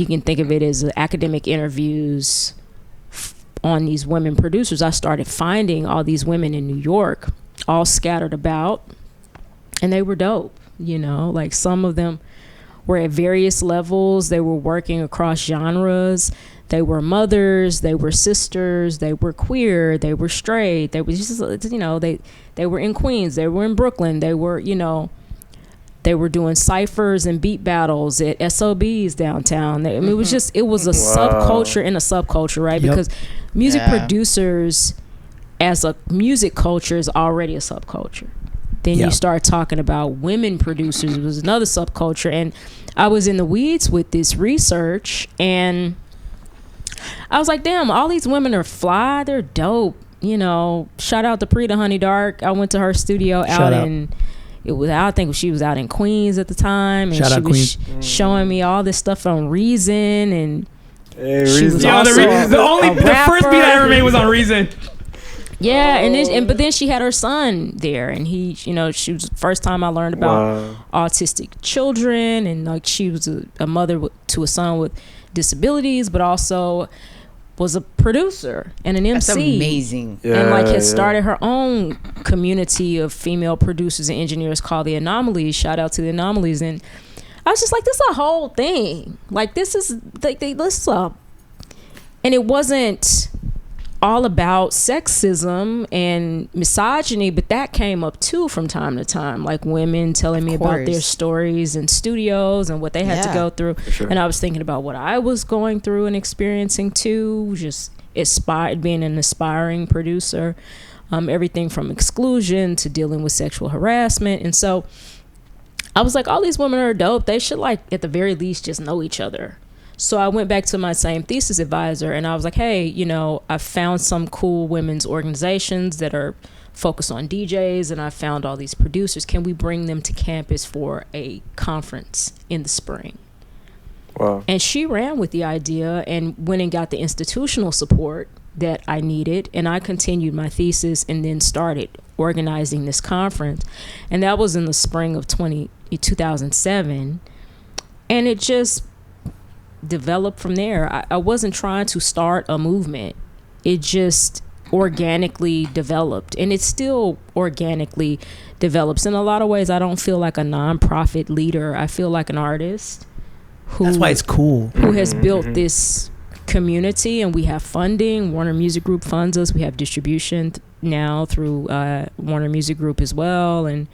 can think of it as academic interviews on these women producers, I started finding all these women in New York, all scattered about, and they were dope. Like some of them were at various levels. They were working across genres. They were mothers, they were sisters, they were queer, they were straight, they were just, they were in Queens, they were in Brooklyn, they were, they were doing ciphers and beat battles at SOBs downtown. It was just, it was a subculture in a subculture, right? Because music producers as a music culture is already a subculture. Then you start talking about women producers, it was another subculture. And I was in the weeds with this research, and I was like, damn, all these women are fly, they're dope. Shout out to Prita Honey Dark. I went to her studio I think she was out in Queens at the time, and she was showing me all this stuff on Reason, and she was also the first beat I ever made was on Reason. Yeah, but then she had her son there, and he, she was the first time I learned about autistic children, and like she was a mother to a son with disabilities, but also was a producer and an MC. That's amazing. And has started her own community of female producers and engineers called the Anomalies. Shout out to the Anomalies. And I was just like, this is a whole thing. Like, this is and it wasn't all about sexism and misogyny, but that came up too from time to time, like women telling me about their stories in studios and what they had to go through. Sure. And I was thinking about what I was going through and experiencing too, just being an aspiring producer, everything from exclusion to dealing with sexual harassment. And so I was like, all these women are dope. They should, like, at the very least, just know each other. So I went back to my same thesis advisor, and I was like, hey, I found some cool women's organizations that are focused on DJs, and I found all these producers. Can we bring them to campus for a conference in the spring? Wow. And she ran with the idea and went and got the institutional support that I needed, and I continued my thesis and then started organizing this conference. And that was in the spring of 2007, and it just developed from there. I wasn't trying to start a movement. It just organically developed, and it still organically develops. In a lot of ways, I don't feel like a nonprofit leader. I feel like an artist that's why it's cool, who has built this community, and we have funding. Warner Music Group funds us. We have distribution now through Warner Music Group as well, and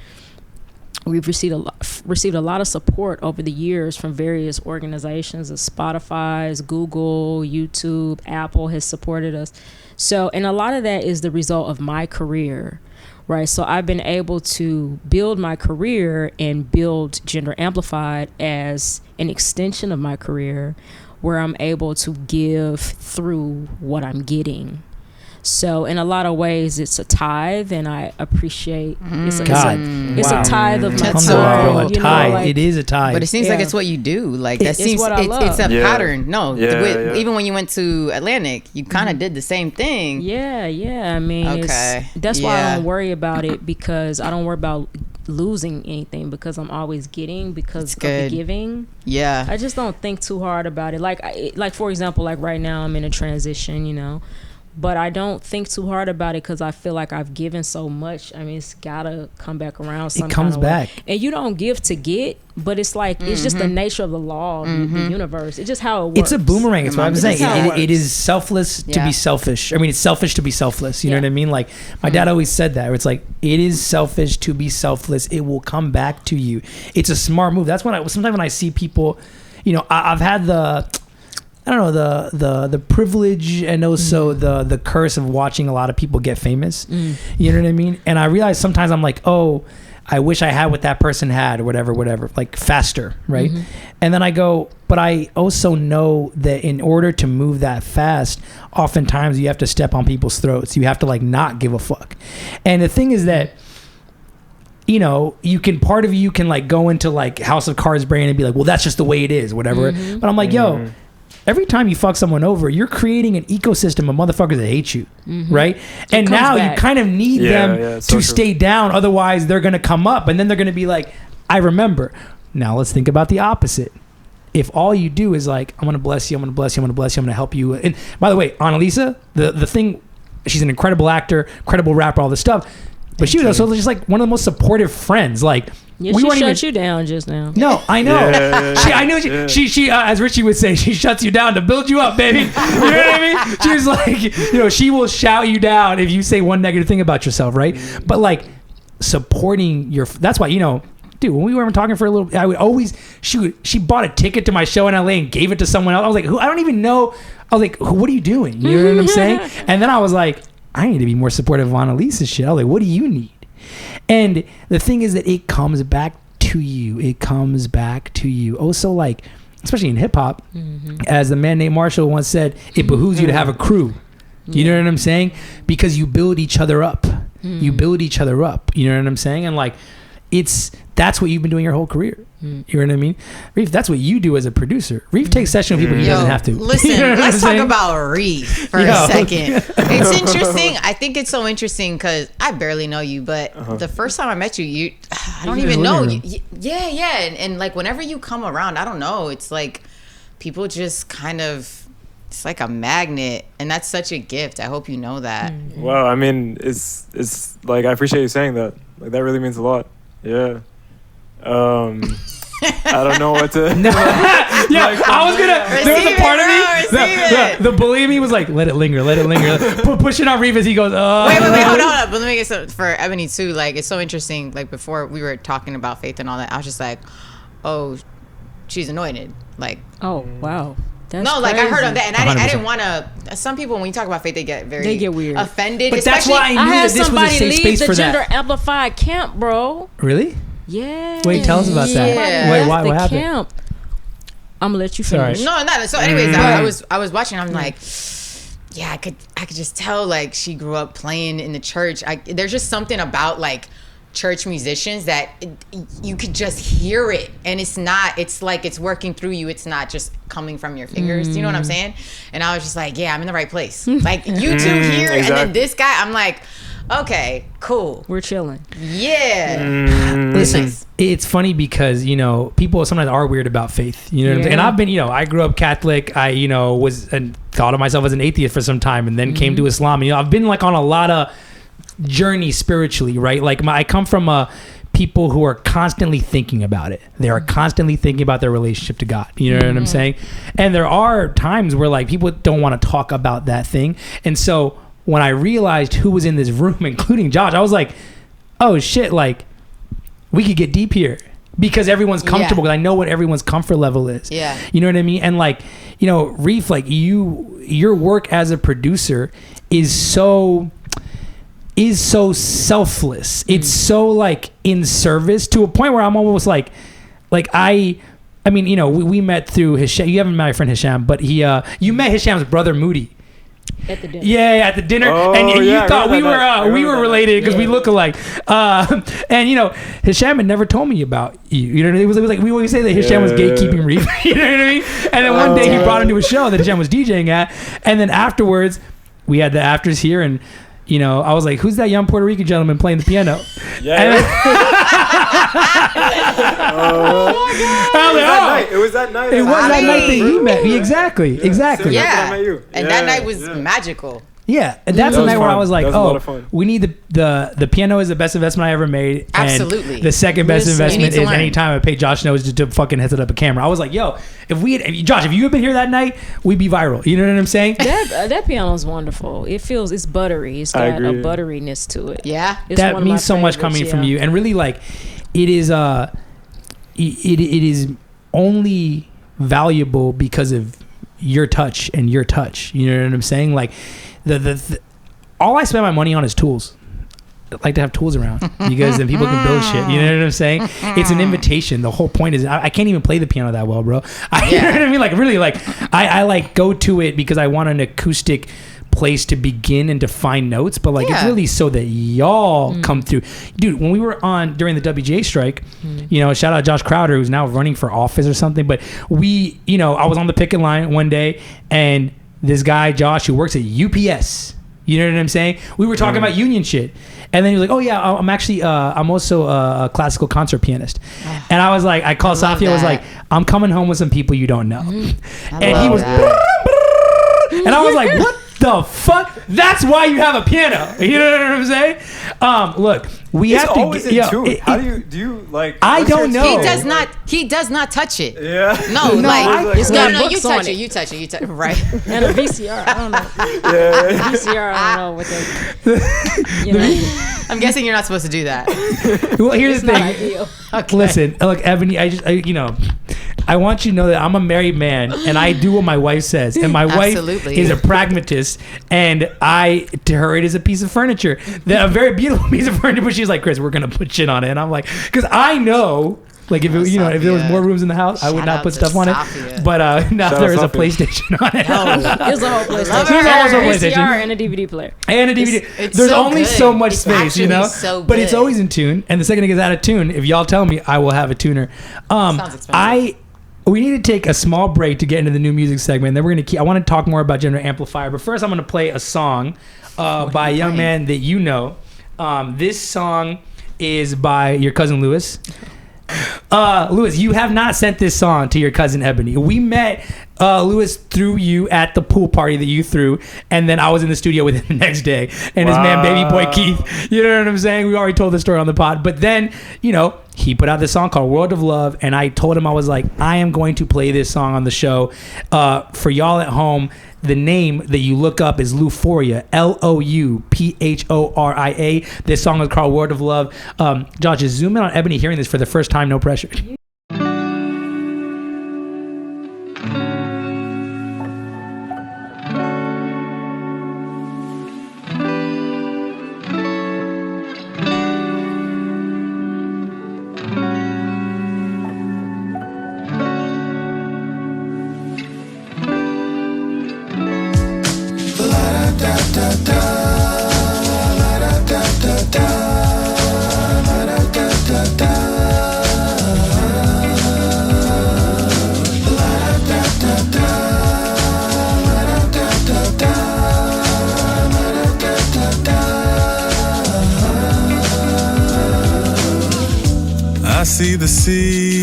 we've received a lot of support over the years from various organizations, as Spotify's, Google, YouTube, Apple has supported us. So, and a lot of that is the result of my career, right? So I've been able to build my career and build Gender Amplified as an extension of my career, where I'm able to give through what I'm getting. So in a lot of ways, it's a tithe, and I appreciate it's a tithe of my time. It is a tithe, but it seems like it's what you do. Like that seems what I love. It's a pattern. No, even when you went to Atlantic, you kind of did the same thing. Yeah. I mean, that's why I don't worry about it, because I don't worry about losing anything, because I'm always getting because of the giving. Yeah, I just don't think too hard about it. Like for example, like right now I'm in a transition, but I don't think too hard about it, because I feel like I've given so much. I mean, it's gotta come back around. It comes back, and you don't give to get, but it's like it's just the nature of the law of the universe. It's just how it works. It's a boomerang. It's what I'm saying. It is selfless to be selfish. I mean, it's selfish to be selfless. You know what I mean? Like my dad always said that. Where it's like, it is selfish to be selfless. It will come back to you. It's a smart move. That's when sometimes when I see people, I've had the privilege and also the curse of watching a lot of people get famous. You know what I mean? And I realize sometimes I'm like, oh, I wish I had what that person had, or whatever, like faster, right? And then I go, but I also know that in order to move that fast, oftentimes you have to step on people's throats. You have to not give a fuck. And the thing is that, you can like go into like House of Cards brain and be like, well, that's just the way it is, whatever. But I'm like, yo, every time you fuck someone over, you're creating an ecosystem of motherfuckers that hate you, right? And now you kind of need them to stay down. Otherwise, they're going to come up, and then they're going to be like, I remember. Now let's think about the opposite. If all you do is like, I'm going to bless you, I'm going to bless you, I'm going to bless you, I'm going to help you. And by the way, Analisa, the thing, she's an incredible actor, incredible rapper, all this stuff. But she was also just like one of the most supportive friends. Like, Yeah, we she weren't shut even. you down just now. No, I know. Yeah. I know. She as Richie would say, she shuts you down to build you up, baby. You know what I mean? She was like, she will shout you down if you say one negative thing about yourself, right? But like supporting your. That's why dude, when we were talking for a little, I would always she bought a ticket to my show in LA and gave it to someone else. I was like, who? I don't even know. I was like, what are you doing? You know what I'm saying? And then I was like, I need to be more supportive of Annalisa's shit. I was like, what do you need? And the thing is that it comes back to you. It comes back to you. Also, like, especially in hip hop, as the man named Marshall once said, it behooves you to have a crew. You know what I'm saying? Because you build each other up. You build each other up. You know what I'm saying? And like, that's what you've been doing your whole career. You know what I mean? Reef, that's what you do as a producer. Reef takes session with people he doesn't have to. Listen, You know what I'm let's talk saying? about Reef for a second. It's interesting. I think it's so interesting because I barely know you, but the first time I met you, I don't even know you. Yeah. And like whenever you come around, I don't know. It's like people just kind of, it's like a magnet, and that's such a gift. I hope you know that. Wow, I mean, it's like, I appreciate you saying that. Like, that really means a lot. Yeah. I don't know what to. Yeah, I was gonna. There was a part of me. The bully in me was like, let it linger. Push it on Reef as he goes. Wait, hold on. But let me get some for Ebony too. Like, it's so interesting. Like before we were talking about faith and all that, I was just like, oh, she's anointed. Like, Oh wow. That's like I heard crazy. of that, and I didn't want to. Some people, when you talk about faith, they get weird. offended. But that's especially- why I knew I had that this was a somebody safe leave space the for gender that. amplified camp, bro. Really? Yeah. Wait, tell us about that. Yeah. Wait, what happened? Camp. I'm gonna let you Sorry. finish. No, not so. Anyways, I was watching. I'm like, yeah, I could just tell like she grew up playing in the church. There's just something about like church musicians that you could just hear it, and it's like it's working through you. It's not just coming from your fingers. You know what I'm saying? And I was just like, yeah, I'm in the right place. Like you two here, and then this guy. I'm like, okay, cool. We're chilling. Yeah. Listen, it's funny because people sometimes are weird about faith. You know what I'm saying? And I've been, I grew up Catholic. I was and thought of myself as an atheist for some time, and then came to Islam. I've been like on a lot of journey spiritually, right? Like I come from people who are constantly thinking about it. They are constantly thinking about their relationship to God. You know what I'm saying? And there are times where like people don't want to talk about that thing. And so when I realized who was in this room, including Josh, I was like, oh shit, like we could get deep here because everyone's comfortable. Because I know what everyone's comfort level is. Yeah. You know what I mean? And like, Reef, like your work as a producer is so selfless. It's so like in service to a point where I'm almost like I mean, we met through Hisham. You haven't met my friend Hisham, but you met Hisham's brother Moody. At the dinner. Yeah, at the dinner, and you thought we were related because we look alike. And Hisham had never told me about you. You know, it was like we always say that Hisham was gatekeeping Reef. You know what I mean? And then one day he brought him to a show that Hisham was DJing at, and then afterwards we had the afters here, and I was like, who's that young Puerto Rican gentleman playing the piano? Yeah. It was that night. It was that night that you met me. Exactly. Yeah. I met you. And that night was magical. Yeah, and that's the night where I was like, That was a lot of fun. we need the piano is the best investment I ever made. Absolutely. And the second best Listen, investment you need is to learn. anytime I pay Josh Knows to fucking heads it up a camera. I was like, yo, Josh, if you had been here that night, we'd be viral. You know what I'm saying? That piano's wonderful. It's buttery. It's got a agree. butteriness to it. Yeah. It's That one of my means so much favorites, coming from yeah. you, and really like it is it is only valuable because of your touch and your touch. You know what I'm saying? Like the all I spend my money on is tools. I like to have tools around because then people can build shit. You know what I'm saying? It's an invitation. The whole point is I can't even play the piano that well, bro. You know what I mean? Like really, like I like go to it because I want an acoustic place to begin and to find notes, but like it's really so that y'all come through. Dude, when we were on during the WGA strike, shout out Josh Crowder who's now running for office or something, but I was on the picket line one day and this guy Josh who works at UPS, you know what I'm saying? We were talking about union shit. And then he was like, oh yeah, I'm actually, I'm also a classical concert pianist. And I was like, I called Safia, I was like, I'm coming home with some people you don't know. And he was, and I was like, what? The fuck? That's why you have a piano. You know what I'm saying? Look, we It's have to. always in tune. How do you like? I what's your don't know. tune? He does not touch it. Yeah. No, it's got you books touch on it. it. You touch it. Right. And a VCR. I don't know. Yeah. VCR. I don't know what they. You know, I'm guessing you're not supposed to do that. Well, here's it's the not thing. ideal. Okay. Listen, look, Ebony. I want you to know that I'm a married man, and I do what my wife says. And my wife Absolutely. is a pragmatist, and to her, it is a piece of furniture, a very beautiful piece of furniture. But she's like, Chris, we're gonna put shit on it, and I'm like, because I know. Like if if there was more rooms in the house, I would Shout not out put to stuff on Sophia. it. But now Shout there out is a Sophia. PlayStation on it. There's a whole PlayStation. There's also a There's a PlayStation. VCR and a DVD player. And a DVD. It's There's so only good. so much It's space, actually so but it's good. always in tune. And the second it gets out of tune, if y'all tell me, I will have a tuner. Sounds expensive. We need to take a small break to get into the new music segment. Then we're gonna I want to talk more about Gender Amplifier, but first I'm gonna play a song by a young man that you know. This song is by your cousin Lewis. Lewis, you have not sent this song to your cousin Ebony. We met Lewis through you at the pool party that you threw, and then I was in the studio with him the next day, and his man Baby Boy Keith. You know what I'm saying? We already told the story on the pod, but then he put out this song called World of Love, and I told him, I was like, I am going to play this song on the show. For y'all at home, the name that you look up is Louphoria, Louphoria. This song is called World of Love. Josh, just zoom in on Ebony hearing this for the first time, no pressure. I see the sea.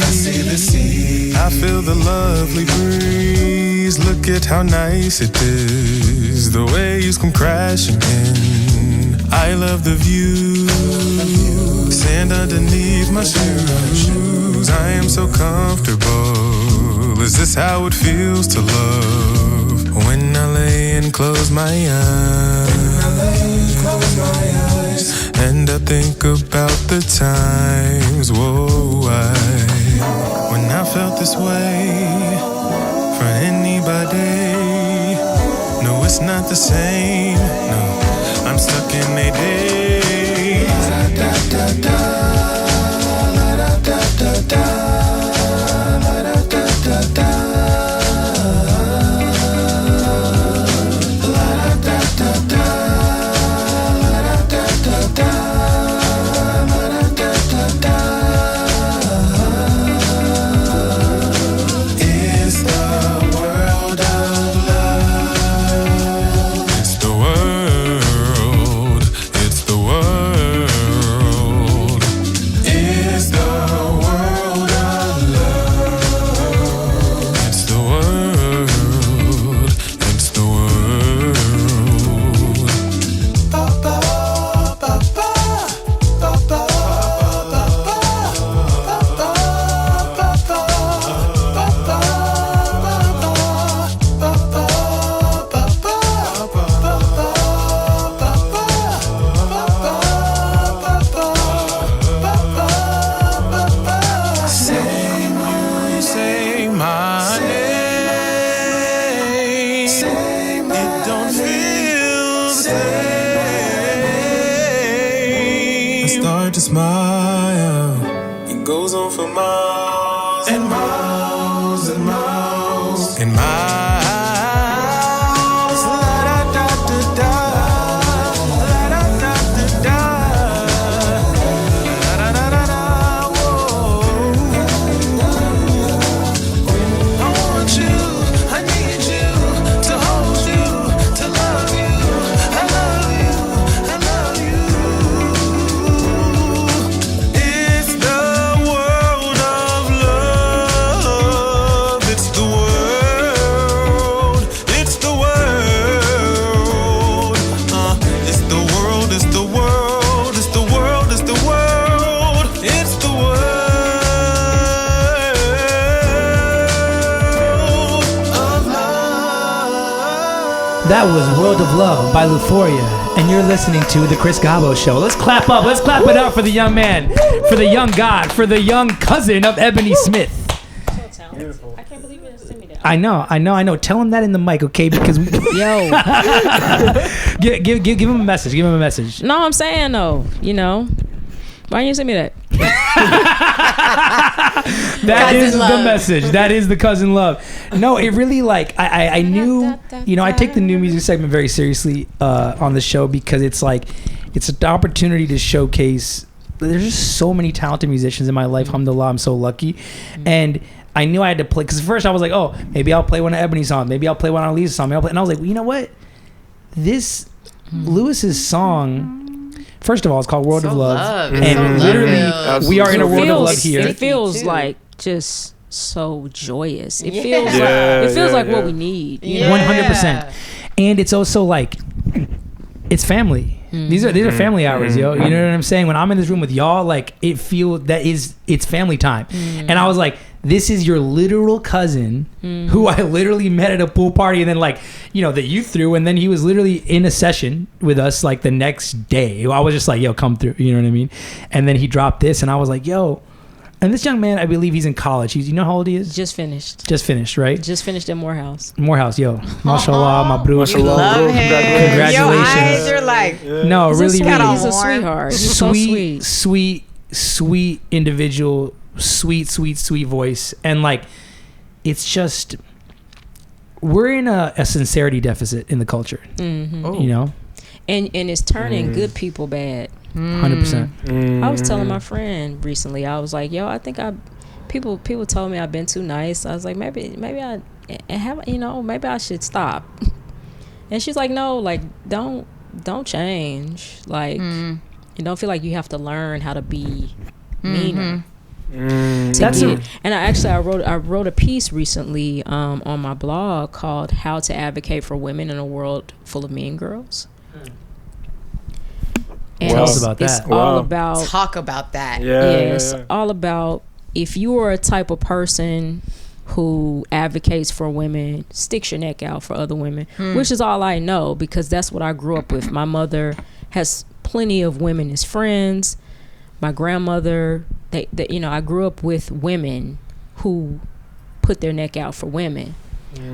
I feel the lovely breeze. Look at how nice it is. The waves come crashing in. I love the view. Sand underneath my shoes. I am so comfortable. Is this how it feels to love? When I lay and close my eyes. And I think about the times, when I felt this way for anybody. No, it's not the same. No, I'm stuck in a day. Start to smile. It goes on for miles and miles and miles and miles. La da da da da, la da da da da, la da da da da. Whoa. I want you, I need you to hold you, to love you. I love you, I love you. It's the world of love. It's the world. That was World of Love by Louphoria, and you're listening to The Chris Gabo Show. Let's clap up. Let's clap it up for the young man, for the young god, for the young cousin of Ebonie Smith. Beautiful. I can't believe you didn't send me that. I know. Tell him that in the mic, okay? Because Yo. give him a message. Give him a message. No, I'm saying though, why didn't you send me that? That Cousin is love. the message. That is the cousin love. No, it really I knew, I take the new music segment very seriously on the show because it's an opportunity to showcase. There's just so many talented musicians in my life. Alhamdulillah, I'm so lucky. And I knew I had to play, because first I was like, oh, maybe I'll play one of Ebonie's songs. Maybe I'll play one of Analisa's songs. And I was like, well, you know what? This Lewis's song, first of all, it's called World of Love. And literally, we are in a world of love here. It feels like just so joyous. It feels like what we need. 100%. And it's also like, it's family. These are family hours, yo. You know what I'm saying? When I'm in this room with y'all, like it's family time. And I was like, this is your literal cousin who I literally met at a pool party, and then that you threw, and then he was literally in a session with us like the next day. I was just like, yo, come through. You know what I mean? And then he dropped this, and I was like, yo. And this young man, I believe he's in college. You know how old he is? Just finished, right? Just finished at Morehouse, yo. Mashallah, my bro. Love him. Congratulations. Your eyes are like, no, he's really, he's a sweetheart. He's so sweet individual, sweet voice. And it's just, we're in a sincerity deficit in the culture, and it's turning good people bad. 100%. I was telling my friend recently, I was like, yo, I think people told me I've been too nice. I was like, maybe I have, maybe I should stop. And she's like, no, don't change. You don't feel like you have to learn how to be meaner. That's and I wrote a piece recently on my blog called "How to Advocate for Women in a World Full of Mean Girls." And tell us about that. It's all about talk about that. It's all about, if you are a type of person who advocates for women, sticks your neck out for other women, which is all I know, because that's what I grew up with. My mother has plenty of women as friends. My grandmother, I grew up with women who put their neck out for women.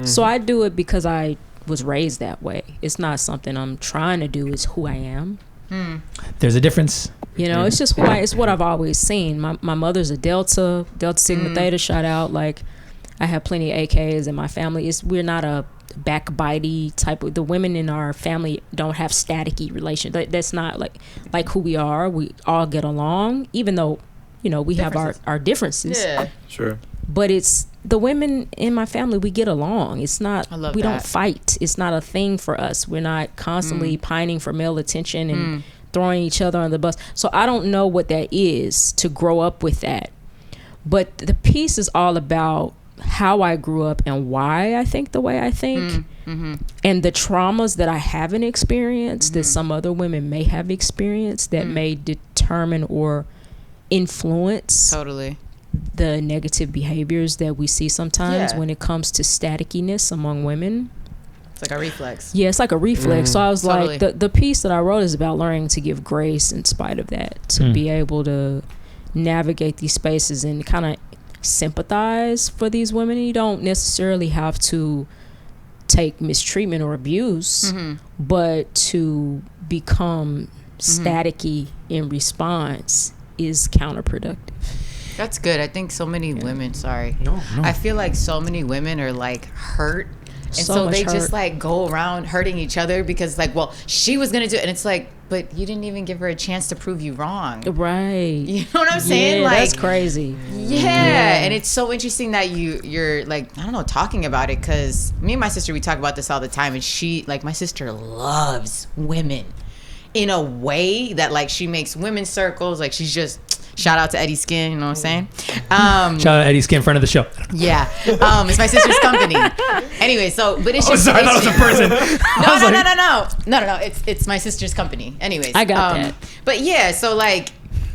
So I do it because I was raised that way. It's not something I'm trying to do. It's who I am. There's a difference. It's just it's what I've always seen. My mother's a Delta Sigma Theta, shout out. I have plenty of AKs in my family. We're not a backbitey type of, the women in our family don't have staticky relations. That's not like who we are. We all get along, even though we have our differences. Yeah, sure. But it's the women in my family, we get along. It's not, we don't fight. It's not a thing for us. We're not constantly pining for male attention and throwing each other on the bus. So I don't know what that is, to grow up with that. But the piece is all about how I grew up and why I think the way I think, and the traumas that I haven't experienced that some other women may have experienced that may determine or influence the negative behaviors that we see sometimes when it comes to staticiness among women. It's like a reflex. Yeah, it's like a reflex. So I was like, the piece that I wrote is about learning to give grace in spite of that, to be able to navigate these spaces and kind of sympathize for these women. You don't necessarily have to take mistreatment or abuse, but to become staticky in response is counterproductive. That's good. I think so many women, I feel like so many women are hurt. And so they just go around hurting each other because she was going to do it. And it's but you didn't even give her a chance to prove you wrong. Right. You know what I'm saying? Yeah, that's crazy. Yeah. And it's so interesting that you're talking about it, because me and my sister, we talk about this all the time. And she, my sister loves women in a way that she makes women's circles. She's just, shout out to Eddie Skin, you know what I'm saying? Shout out to Eddie Skin, friend of the show. Yeah. It's my sister's company. Anyway, but it's just... sorry, I thought it was a person. No. It's my sister's company. Anyways. I got that. But yeah, so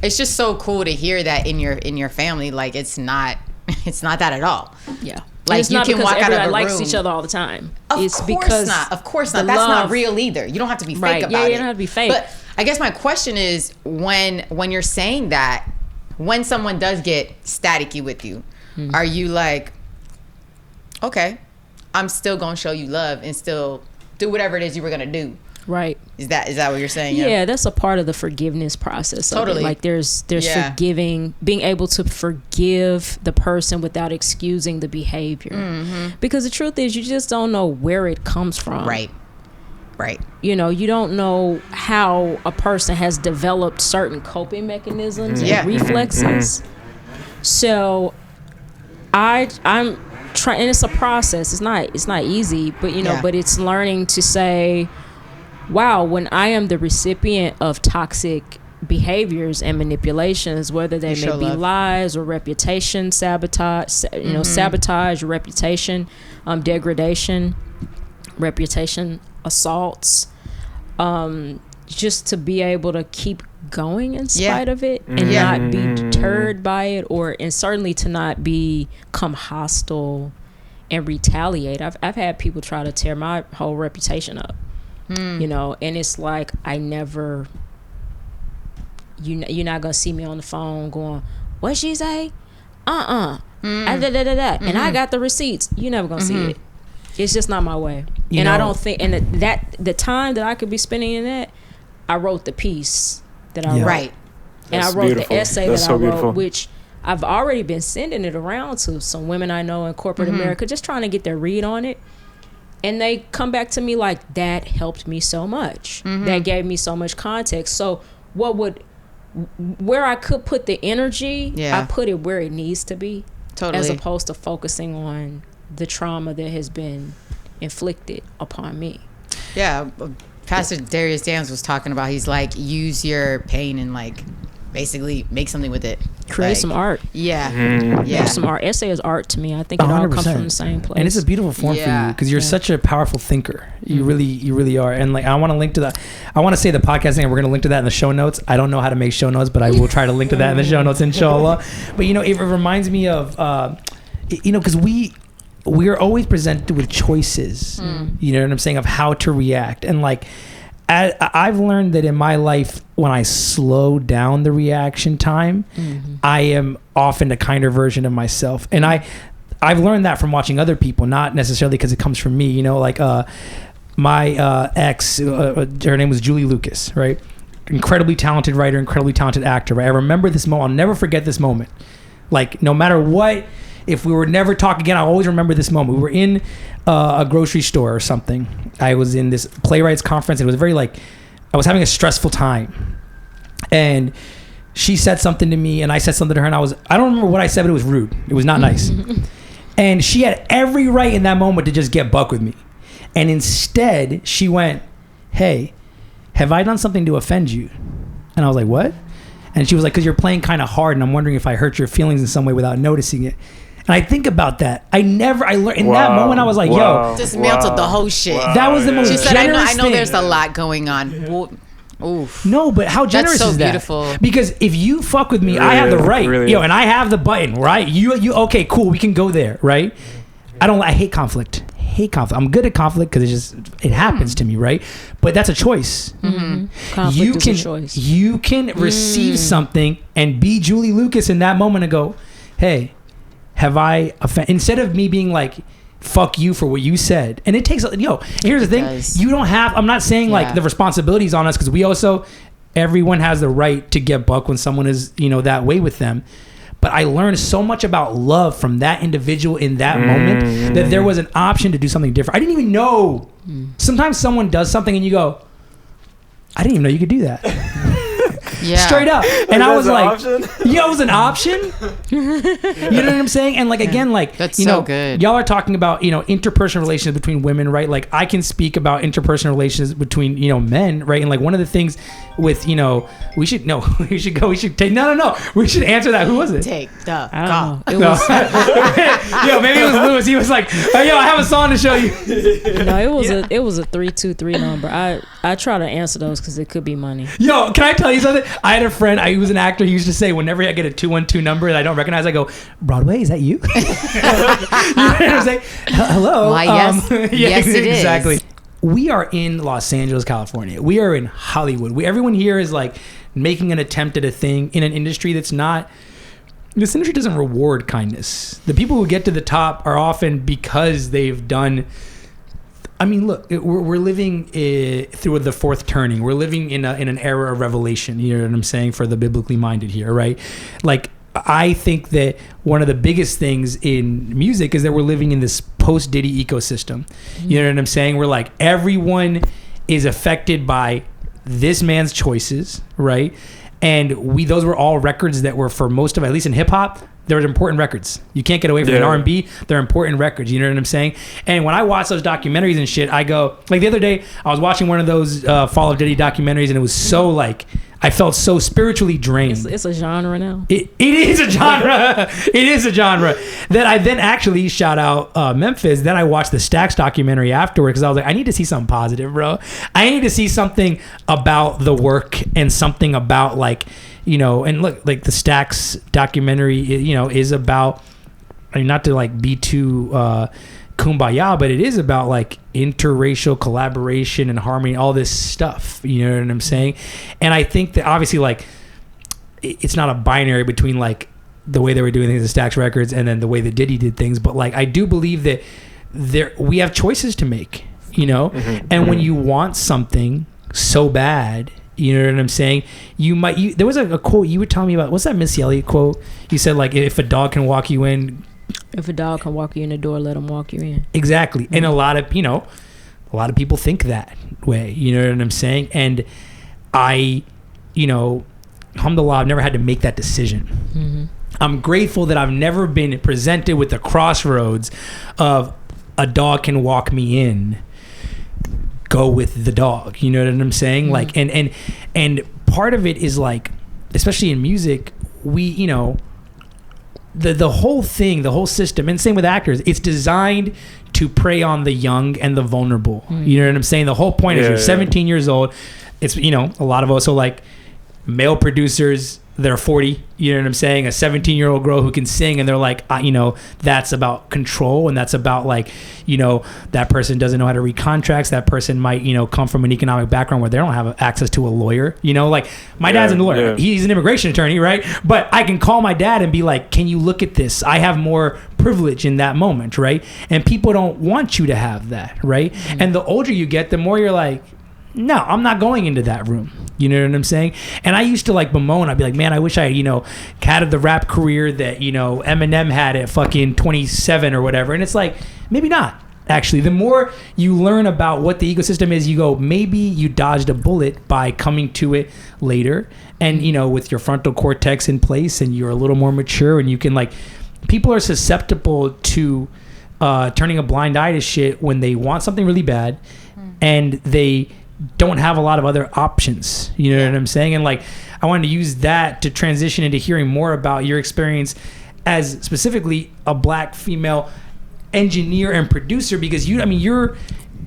it's just so cool to hear that in your family. It's not that at all. Yeah. Like it's you not can because walk out of everybody a likes room. each other all the time. Of It's course because not. Of course the not. That's not love- real either. You don't have to be Right. fake about Yeah, it. you don't have to be fake. But I guess my question is when you're saying that, when someone does get staticky with you, are you like, okay, I'm still gonna show you love and still do whatever it is you were gonna do? Right. Is that what you're saying? Yeah, that's a part of the forgiveness process. Totally. Of it. Like there's Yeah. forgiving, being able to forgive the person without excusing the behavior. Because the truth is, you just don't know where it comes from. Right. You know, you don't know how a person has developed certain coping mechanisms Yeah. and reflexes. So I'm trying, and it's a process. It's not easy, but you know, Yeah. but it's learning to say, wow, when I am the recipient of toxic behaviors and manipulations, whether they may show be love. lies or reputation sabotage, sabotage, reputation, degradation, reputation assaults, just to be able to keep going in spite of it and not be deterred by it, and certainly to not become hostile and retaliate. I've had people try to tear my whole reputation up. You know, and it's like you're not gonna see me on the phone going, what she say? And I got the receipts. You never gonna see it. It's just not my way. I don't think, and that the time that I could be spending in that, I wrote the piece that I wrote. Right. And That's I wrote beautiful. the essay That's that so I wrote, beautiful. which I've already been sending it around to some women I know in corporate America, just trying to get their read on it. And they come back to me like, that helped me so much. That gave me so much context. So where I could put the energy, I put it where it needs to be. Totally. As opposed to focusing on the trauma that has been inflicted upon me. Yeah. Pastor Darius Dams was talking about, he's like, use your pain and like basically make something with it. Create Like, some art. Yeah. Yeah. Some art. Essay is art to me. I think it all comes from the same place. And it's a beautiful form for you because you're such a powerful thinker. You really are. And like, I want to link to that. I want to say the podcast thing, and we're going to link to that in the show notes. I don't know how to make show notes, but I will try to link to that in the show notes, inshallah. But you know, it reminds me of, you know, because we're always presented with choices, you know what I'm saying, of how to react. And like, I've learned that in my life, when I slow down the reaction time, I am often a kinder version of myself. And I've learned that from watching other people, not necessarily because it comes from me. You know, like my ex, her name was Julie Lucas, right? Incredibly talented writer, incredibly talented actor, right? I remember this moment. I'll never forget this moment. Like, no matter what, if we were never talk again, I'll always remember this moment. We were in a grocery store or something. I was in this playwrights conference. And it was very like, I was having a stressful time. And she said something to me and I said something to her, and I don't remember what I said, but it was rude. It was not nice. And she had every right in that moment to just get buck with me. And instead she went, hey, have I done something to offend you? And I was like, what? And she was like, because you're playing kind of hard and I'm wondering if I hurt your feelings in some way without noticing it. And I think about that. I learned in that moment. I was like, yo, dismantled the whole shit. That was the most She said, generous I know thing. there's a lot going on. Well, oof. No, but how generous so is that? Beautiful. Because if you fuck with me, I have the right, and I have the button, right? You okay? Cool, we can go there, right? I hate conflict. I'm good at conflict because it happens to me, right? But that's a choice. Conflict is a choice. You can receive something and be Julie Lucas in that moment and go, hey, have I offended? Instead of me being like, fuck you for what you said. And it takes, here's the thing. You don't have, I'm not saying like the responsibility's on us, because everyone has the right to get buck when someone is, that way with them. But I learned so much about love from that individual in that moment that there was an option to do something different. I didn't even know. Sometimes someone does something and you go, I didn't even know you could do that. Straight up. And I was like, it was an option. You know what I'm saying? And like, again, like, that's so good. Y'all are talking about, interpersonal relations between women, right? Like, I can speak about interpersonal relations between, men, right? And like, one of the things with, we should answer that. Who was it? Take the I don't know. Yeah, yo, maybe it was Lewis. He was like, hey, yo, I have a song to show you. No, it was a 323 number. I try to answer those because it could be money. Yo, can I tell you something? I had a friend. He was an actor. He used to say, whenever I get a 212 number that I don't recognize, I go, Broadway, is that you? You know what I'm saying? Hello. Why, yes. Yes, it is. Exactly. We are in Los Angeles, California. We are in Hollywood. Everyone here is like making an attempt at a thing in an industry that's not. This industry doesn't reward kindness. The people who get to the top are often because they've done. I mean, look, we're living through the fourth turning. We're living in an era of revelation. You know what I'm saying? For the biblically minded here, right? Like, I think that one of the biggest things in music is that we're living in this post-Diddy ecosystem. You know what I'm saying? We're like, everyone is affected by this man's choices, right? And those were all records that were, for most of, at least in hip hop, they were important records. You can't get away from it. R&B, they're important records. You know what I'm saying? And when I watch those documentaries and shit, I go, like the other day, I was watching one of those Fall of Diddy documentaries, and it was so like, I felt so spiritually drained. It's a genre now. It is a genre. It is a genre. That I then actually shout out Memphis. Then I watched the Stax documentary afterward because I was like, I need to see something positive, bro. I need to see something about the work and something about like, you know, and look, like the Stax documentary, you know, is about, I mean, not to like be too kumbaya, but it is about like interracial collaboration and harmony, all this stuff. You know what I'm saying? And I think that obviously like it's not a binary between like the way they were doing things at Stax Records and then the way that Diddy did things, but like I do believe that we have choices to make, you know? And when you want something so bad, you know what I'm saying? There was a quote you were telling me about. What's that Missy Elliott quote? You said like, if a dog can walk you in, if a dog can walk you in the door, let him walk you in. Exactly. And a lot of people think that way. You know what I'm saying? And I, alhamdulillah, I've never had to make that decision. I'm grateful that I've never been presented with the crossroads of a dog can walk me in. Go with the dog. You know what I'm saying? Like, and part of it is like, especially in music, we, the whole thing, the whole system, and same with actors, it's designed to prey on the young and the vulnerable. You know what I'm saying? The whole point is you're 17 years old. It's, a lot of us are like male producers that are 40, you know what I'm saying? A 17-year-old girl who can sing, and they're like, that's about control, and that's about like, that person doesn't know how to read contracts. That person might, come from an economic background where they don't have access to a lawyer. Like my dad's a lawyer. He's an immigration attorney, right? But I can call my dad and be like, can you look at this? I have more privilege in that moment, right? And people don't want you to have that, right? And the older you get, the more you're like, no, I'm not going into that room. You know what I'm saying? And I used to like bemoan. I'd be like, man, I wish I, had the rap career that, Eminem had at fucking 27 or whatever. And it's like, maybe not. Actually, the more you learn about what the ecosystem is, you go, maybe you dodged a bullet by coming to it later. And, with your frontal cortex in place and you're a little more mature and you can like, people are susceptible to turning a blind eye to shit when they want something really bad and they don't have a lot of other options. You know what I'm saying? And like, I wanted to use that to transition into hearing more about your experience as specifically a black female engineer and producer, because you're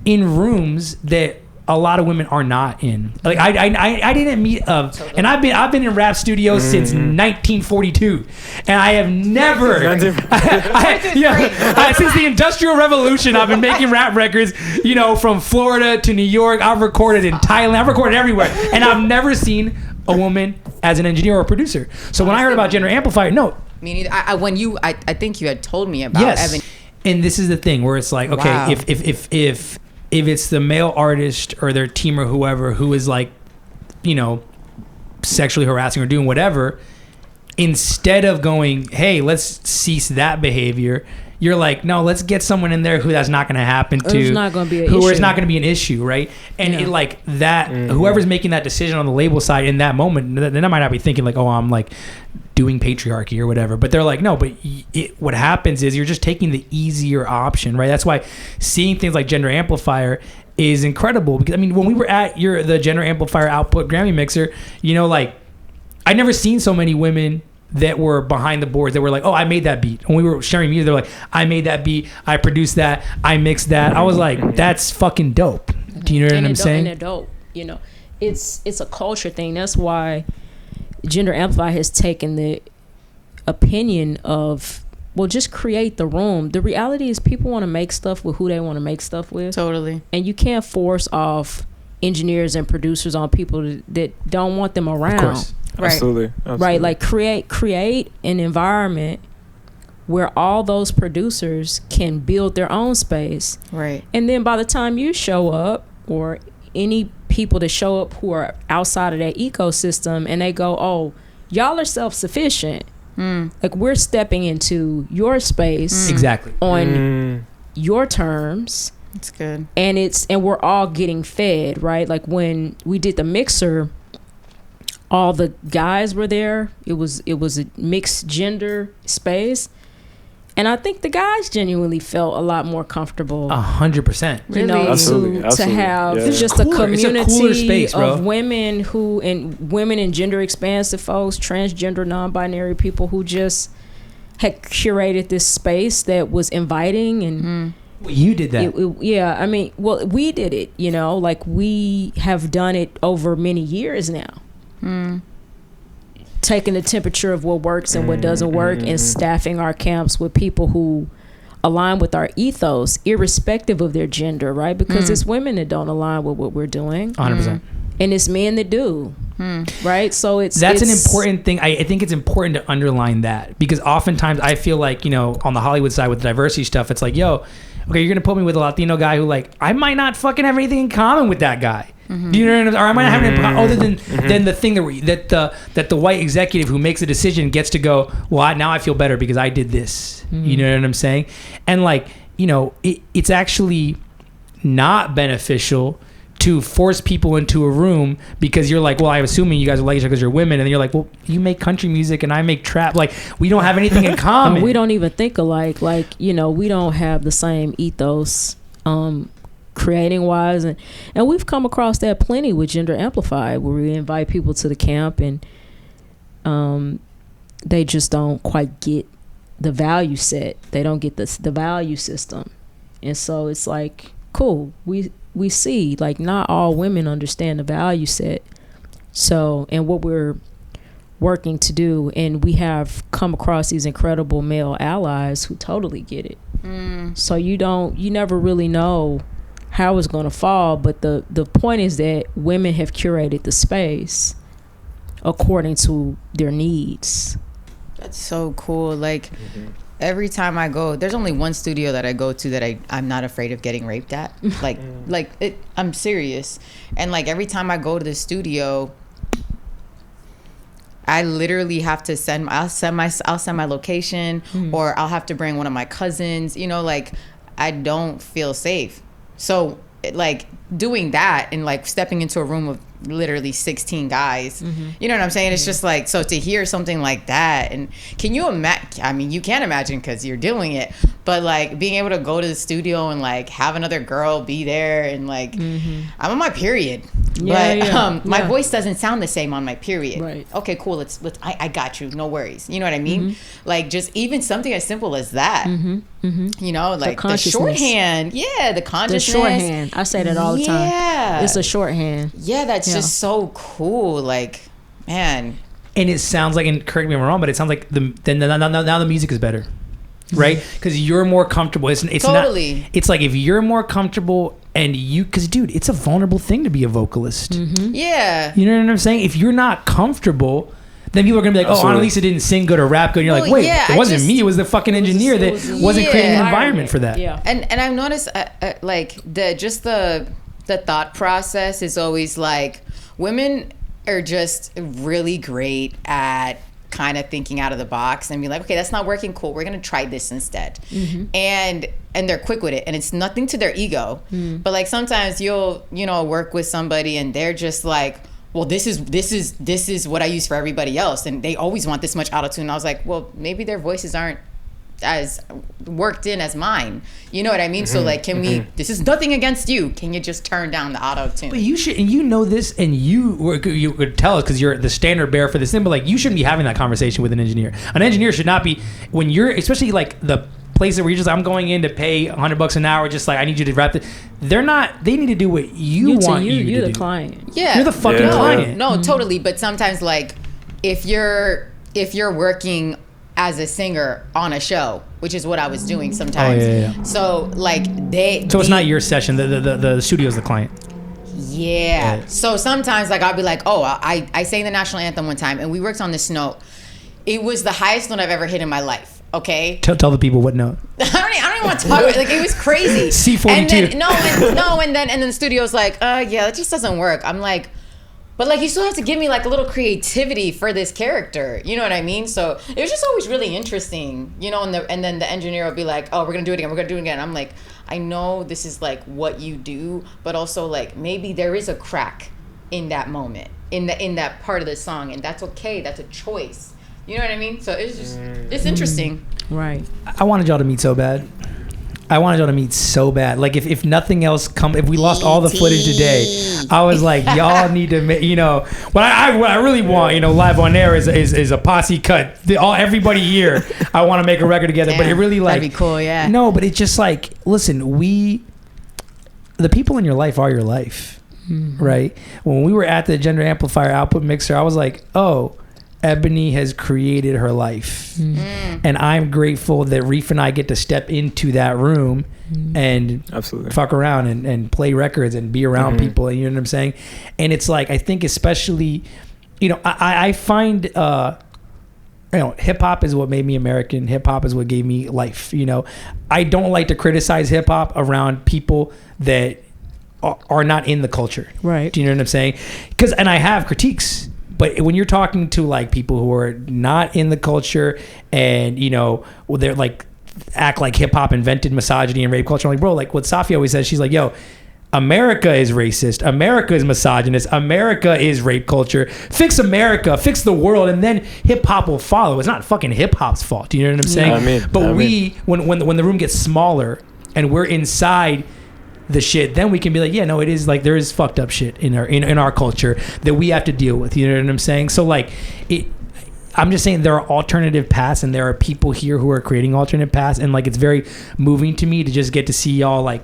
in rooms that a lot of women are not in. Like I didn't meet and I've been in rap studios since 1942, and I have never since the Industrial Revolution I've been making rap records, from Florida to New York. I've recorded in Thailand, I've recorded everywhere, and I've never seen a woman as an engineer or producer. So when I heard about Gender Amplifier, no, me neither. I think you had told me about Evan. And this is the thing where it's like, okay, if it's the male artist or their team or whoever who is like, sexually harassing or doing whatever, instead of going, hey, let's cease that behavior, you're like, no, let's get someone in there who that's not going to happen to. It's not going to be an issue. Who it's not going to be an issue, right? And it like that, whoever's making that decision on the label side in that moment, then I might not be thinking like, oh, I'm like doing patriarchy or whatever. But they're like, no, but what happens is you're just taking the easier option, right? That's why seeing things like Gender Amplifier is incredible. Because when we were at the Gender Amplifier Output Grammy Mixer, like I'd never seen so many women that were behind the boards that were like, oh, I made that beat. When we were sharing music, they're like, I made that beat, I produced that, I mixed that. I was like, that's fucking dope. Do you know what I'm saying? And they're dope. You know, it's a culture thing. That's why Gender Amplify has taken the opinion of, well, just create the room. The reality is people want to make stuff with who they want to make stuff with. Totally. And you can't force off engineers and producers on people that don't want them around. Of course. Right. Absolutely. Right. Like create an environment where all those producers can build their own space. Right. And then by the time you show up, or any people that show up who are outside of that ecosystem, and they go, oh, y'all are self-sufficient. Like, we're stepping into your space exactly on your terms. It's good. And we're all getting fed, right? Like, when we did the mixer, all the guys were there. It was a mixed gender space. And I think the guys genuinely felt a lot more comfortable. 100%. You know, Absolutely. to have just cooler. a community space, of women and gender expansive folks, transgender, non-binary people who just had curated this space that was inviting. And well, you did that. Yeah, I mean, well, we did it. You know, like, we have done it over many years now. Taking the temperature of what works and what doesn't work, and staffing our camps with people who align with our ethos, irrespective of their gender, right? Because it's women that don't align with what we're doing. 100%. And it's men that do. Right? So that's an important thing. I think it's important to underline that, because oftentimes I feel like, you know, on the Hollywood side with the diversity stuff, it's like, yo, okay, you're gonna put me with a Latino guy who, like, I might not fucking have anything in common with that guy. Do you know what I mean? Or I might not have anything other than the thing that the white executive who makes a decision gets to go, well, now I feel better because I did this. You know what I'm saying? And, like, you know, it's actually not beneficial to force people into a room because you're like, well, I'm assuming you guys are like each other because you're women, and then you're like, well, you make country music and I make trap. Like, we don't have anything in common. We don't even think alike. Like, you know, we don't have the same ethos, creating wise, and we've come across that plenty with Gender Amplified, where we invite people to the camp and they just don't quite get the value set. They don't get the value system, and so it's like, cool, we see, like, not all women understand the value set. So, and what we're working to do, and we have come across these incredible male allies who totally get it. So you never really know how it's going to fall, but the point is that women have curated the space according to their needs. That's so cool. Like, every time I go, there's only one studio that I go to that I'm not afraid of getting raped at. I'm serious. And, like, every time I go to the studio, I literally have to I'll send my location, or I'll have to bring one of my cousins. You know, like, I don't feel safe. So, like, doing that and, like, stepping into a room of literally 16 guys, you know what I'm saying? It's just like, so to hear something like that, and can you imagine? I mean, you can't imagine because you're doing it, but, like, being able to go to the studio and, like, have another girl be there, and, like, I'm on my period, my voice doesn't sound the same on my period. Right. Okay, cool. I got you. No worries. You know what I mean? Like, just even something as simple as that. You know, like the shorthand. Yeah, the consciousness. The shorthand. I say that all the time. Yeah. It's a shorthand. Yeah, that's just so cool. Like, man. And it sounds like, and correct me if I'm wrong, but it sounds like now the music is better, right? Because you're more comfortable. It's totally. It's like, if you're more comfortable, and because, dude, it's a vulnerable thing to be a vocalist. Yeah. You know what I'm saying? If you're not comfortable, then people are gonna be like, "Oh, Analisa didn't sing good or rap good." And you're like, "Wait, it wasn't me. It was the fucking engineer that wasn't creating an environment for that." Yeah. And I've noticed, like, the thought process is always like, women are just really great at kind of thinking out of the box and be like, okay, that's not working, cool, we're gonna try this instead. And they're quick with it, and it's nothing to their ego. But, like, sometimes you'll, you know, work with somebody and they're just like, well, this is what I use for everybody else, and they always want this much autotune. I was like, well, maybe their voices aren't as worked in as mine. You know what I mean? So like, can we? This is nothing against you. Can you just turn down the auto tune? But you should, and you know this, and you could tell us because you're the standard bearer for this thing. But like, you shouldn't be having that conversation with an engineer. An engineer should not be when you're, especially like the places where you're just, I'm going in to pay $100 an hour. Just like, I need you to rap it. They're not. They need to do what you want. You're the client. Yeah, you're the fucking client. No, totally. But sometimes like, if you're working as a singer on a show, which is what I was doing sometimes. Oh, yeah. So like So it's not your session. The studio's the client. Yeah. So sometimes like I'll be like, oh, I sang the national anthem one time and we worked on this note. It was the highest note I've ever hit in my life. Okay. Tell the people what note. I don't even want to talk about it. Like it was crazy. C42. And then the studio's like, yeah, that just doesn't work. I'm like, but like you still have to give me like a little creativity for this character, you know what I mean? So it was just always really interesting, you know. And then the engineer will be like, "Oh, we're gonna do it again. We're gonna do it again." I'm like, I know this is like what you do, but also like maybe there is a crack in that moment, in that part of the song, and that's okay. That's a choice. You know what I mean? So it's interesting. Right. I wanted y'all to meet so bad. Like if nothing else if we lost all the footage today, I was like, y'all need to make, you know, what I really want, you know, live on air is a posse cut. Everybody here, I want to make a record together. Damn, but it really like, that'd be cool, yeah. No, but it's just like, listen, the people in your life are your life, right? When we were at the Gender Amplifier Output Mixer, I was like, oh, Ebonie has created her life. And I'm grateful that Reef and I get to step into that room and absolutely fuck around and play records and be around people, you know what I'm saying? And it's like, I think especially, you know, I find you know, hip-hop is what made me American. Hip-hop is what gave me life, you know. I don't like to criticize hip-hop around people that are not in the culture. Right. Do you know what I'm saying? And I have critiques. But when you're talking to like people who are not in the culture and, you know, they're like act like hip hop invented misogyny and rape culture, I'm like, bro, like what Safi always says, she's like, yo, America is racist. America is misogynist. America is rape culture. Fix America, fix the world, and then hip hop will follow. It's not fucking hip hop's fault. Do you know what I'm saying? When the room gets smaller and we're inside the shit, then we can be like, yeah, no, it is like there is fucked up shit in our culture that we have to deal with. You know what I'm saying? So like, I'm just saying there are alternative paths, and there are people here who are creating alternative paths, and like it's very moving to me to just get to see y'all like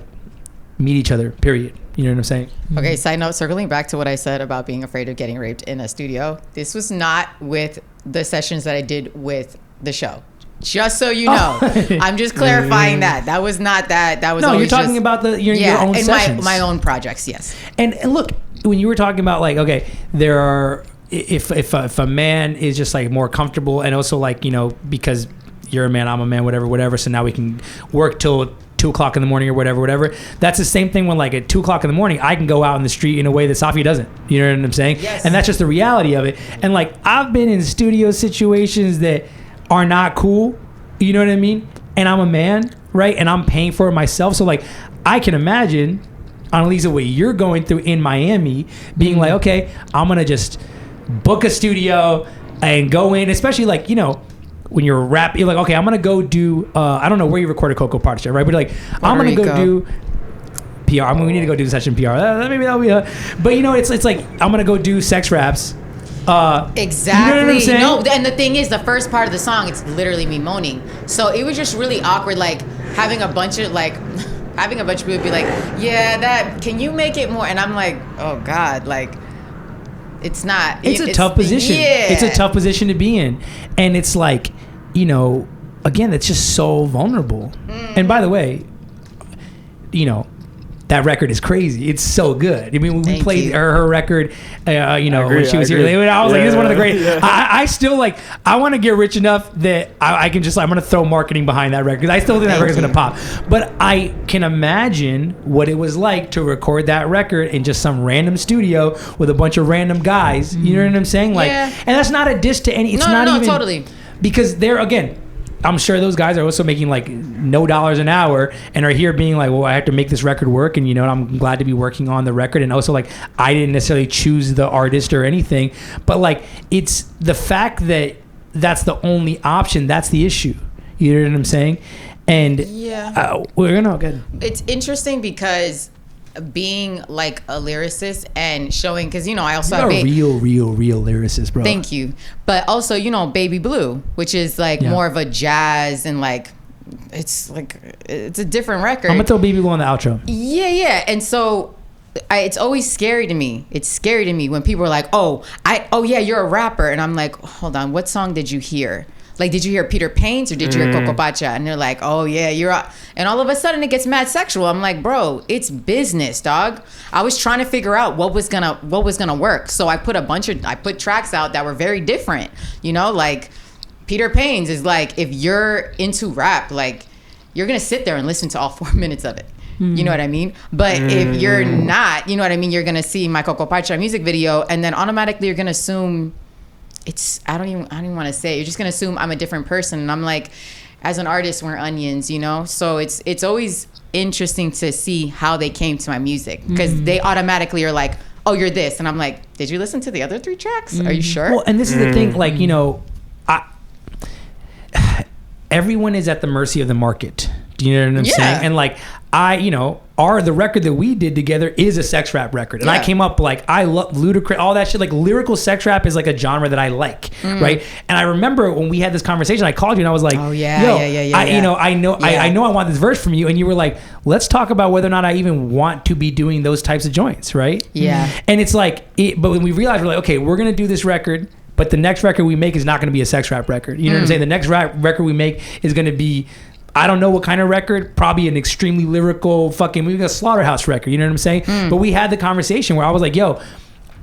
meet each other. Period. You know what I'm saying? Okay. Side note, circling back to what I said about being afraid of getting raped in a studio. This was not with the sessions that I did with the show. Just so you know, I'm just clarifying that. That was not that. That was no. Always You're talking about your own sessions. my own projects. Yes. And look, when you were talking about like, okay, there are if a man is just like more comfortable, and also like, you know, because you're a man, I'm a man, whatever. So now we can work till 2:00 in the morning or whatever. That's the same thing when like at 2:00 in the morning, I can go out in the street in a way that Safi doesn't. You know what I'm saying? Yes. And that's just the reality of it. And like I've been in studio situations that are not cool, you know what I mean? And I'm a man, right? And I'm paying for it myself. So like, I can imagine, Analisa, what you're going through in Miami, being like, okay, I'm gonna just book a studio and go in, especially like, you know, when you're rapping, you're like, okay, I'm gonna go do, I don't know where you recorded Coco Partnership, right? But like, I'm gonna go do PR. I mean, we need to go do the session PR. Maybe that'll be but you know, it's like, I'm gonna go do sex raps. Exactly. You know what I'm saying? No, and the thing is, the first part of the song, it's literally me moaning. So it was just really awkward, like having a bunch of people be like, yeah, that, can you make it more? And I'm like, oh God, like, it's not. It's a tough position. Yeah. It's a tough position to be in. And it's like, you know, again, it's just so vulnerable. And by the way, you know, that record is crazy. It's so good. I mean, when we played her record, you know, when she was here, I was like, this is one of the great. Yeah. I still like, I want to get rich enough that I can just, I'm going to throw marketing behind that record, because I still think that record's going to pop. But I can imagine what it was like to record that record in just some random studio with a bunch of random guys. You know what I'm saying? Like, and that's not a diss to any. It's not even totally, because they're, again, I'm sure those guys are also making like no dollars an hour and are here being like, well, I have to make this record work, and you know, I'm glad to be working on the record. And also like, I didn't necessarily choose the artist or anything, but like, it's the fact that that's the only option. That's the issue. You know what I'm saying? And we're gonna good. It's interesting because being like a lyricist and showing, because I also have a real lyricist, bro. Thank you. But also, Baby Blue, which is like more of a jazz and like it's a different record. I'm gonna throw Baby Blue on the outro. Yeah. And so it's always scary to me. It's scary to me when people are like, oh yeah, you're a rapper, and I'm like, hold on, what song did you hear? Like, did you hear Peter Pain's or did you hear Coco Pacha? And they're like, oh yeah, you're up. And all of a sudden it gets mad sexual. I'm like, bro, it's business, dog. I was trying to figure out what was gonna work. So I put tracks out that were very different. Like Peter Pain's is like, if you're into rap, like you're gonna sit there and listen to all 4 minutes of it. You know what I mean? But if you're not, you know what I mean, you're gonna see my Coco Pacha music video and then automatically you're gonna assume I don't even want to say it. You're just gonna assume I'm a different person, and I'm like, as an artist, we're onions, So it's always interesting to see how they came to my music because they automatically are like, oh, you're this, and I'm like, did you listen to the other 3 tracks? Are you sure? Well, and this is the thing, like everyone is at the mercy of the market. Do you know what I'm saying? And like the record that we did together is a sex rap record. And I came up like, I love Ludacris, all that shit. Like lyrical sex rap is like a genre that I like, right? And I remember when we had this conversation, I called you and I was like, oh yeah, I know I want this verse from you. And you were like, let's talk about whether or not I even want to be doing those types of joints, right? Yeah. And it's like, but when we realized, we're like, okay, we're going to do this record, but the next record we make is not going to be a sex rap record. You know what I'm saying? The next record we make is going to be, I don't know what kind of record, probably an extremely lyrical fucking maybe a Slaughterhouse record, you know what I'm saying? But we had the conversation where I was like, yo,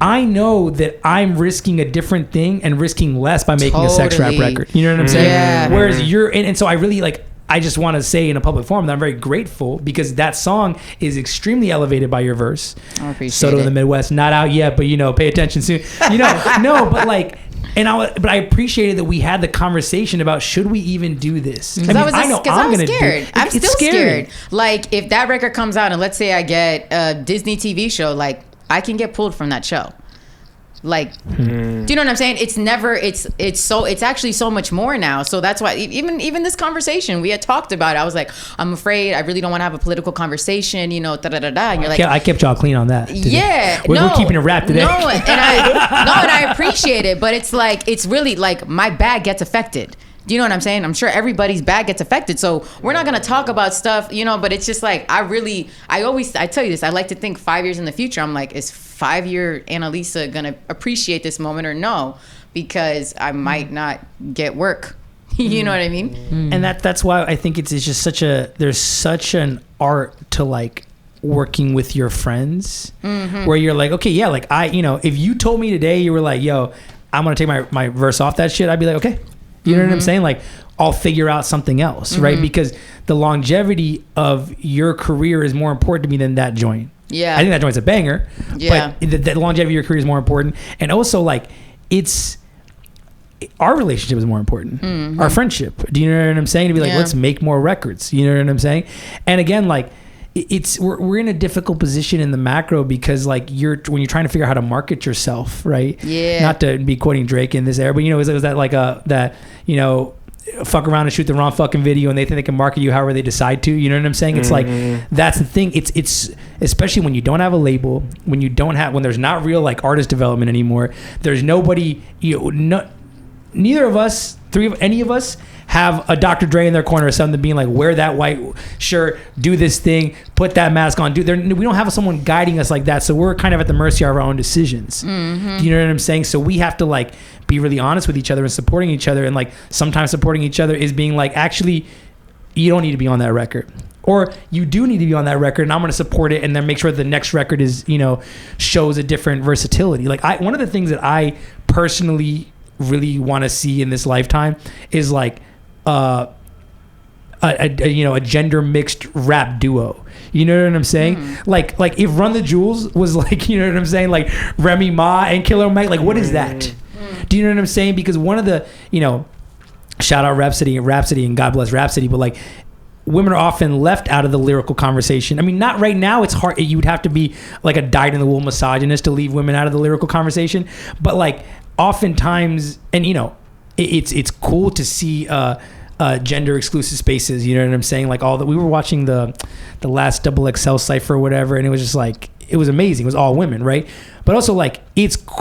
I know that I'm risking a different thing and risking less by making a sex rap record. You know what I'm saying? Yeah. Whereas and so I really I just want to say in a public forum that I'm very grateful because that song is extremely elevated by your verse. I appreciate Soto it. in the Midwest, not out yet, but pay attention soon. No, but like, but I appreciated that we had the conversation about should we even do this? I was scared. I'm still scared. Like if that record comes out and let's say I get a Disney TV show, like I can get pulled from that show. Like, do you know what I'm saying? It's actually so much more now. So that's why even this conversation we had talked about it. I was like, I'm afraid I really don't want to have a political conversation, And you're like, I kept y'all clean on that. Yeah, we're keeping it wrapped today. And I appreciate it, but it's like it's really like my bag gets affected. Do you know what I'm saying? I'm sure everybody's bag gets affected. So we're not going to talk about stuff, but it's just like, I tell you this, I like to think 5 years in the future. I'm like, is 5-year Analisa going to appreciate this moment or no? Because I might not get work. You know what I mean? And that's why I think it's just there's such an art to like working with your friends where you're like, okay, yeah, like if you told me today, you were like, yo, I'm going to take my verse off that shit. I'd be like, okay. You know what I'm saying? Like, I'll figure out something else, right? Because the longevity of your career is more important to me than that joint. Yeah. I think that joint's a banger. Yeah. But the longevity of your career is more important. And also, like, our relationship is more important. Our friendship. Do you know what I'm saying? To be like, let's make more records. You know what I'm saying? And again, like, we're in a difficult position in the macro because like when you're trying to figure out how to market yourself, right? Yeah. Not to be quoting Drake in this era, but it was that like fuck around and shoot the wrong fucking video and they think they can market you however they decide to. You know what I'm saying? It's like that's the thing. It's especially when you don't have a label, when there's not real like artist development anymore. There's nobody. Neither of us, any of us have a Dr. Dre in their corner or something being like, wear that white shirt, do this thing, put that mask on. We don't have someone guiding us like that. So we're kind of at the mercy of our own decisions. Do you know what I'm saying? So we have to like be really honest with each other and supporting each other. And like sometimes supporting each other is being like, actually, you don't need to be on that record. Or you do need to be on that record and I'm going to support it and then make sure the next record is, shows a different versatility. Like one of the things that I personally really want to see in this lifetime is like a gender mixed rap duo. You know what I'm saying? Like if Run the Jewels was like, you know what I'm saying? Like Remy Ma and Killer Mike, like what is that? Do you know what I'm saying? Because one of the, shout out Rhapsody and God bless Rhapsody, but like women are often left out of the lyrical conversation. I mean, not right now. It's hard. You would have to be like a dyed-in-the-wool misogynist to leave women out of the lyrical conversation. But like oftentimes, and it's cool to see a gender exclusive spaces. You know what I'm saying? Like all that. We were watching the last XXL Cypher or whatever, and it was just like, it was amazing. It was all women, right? But also like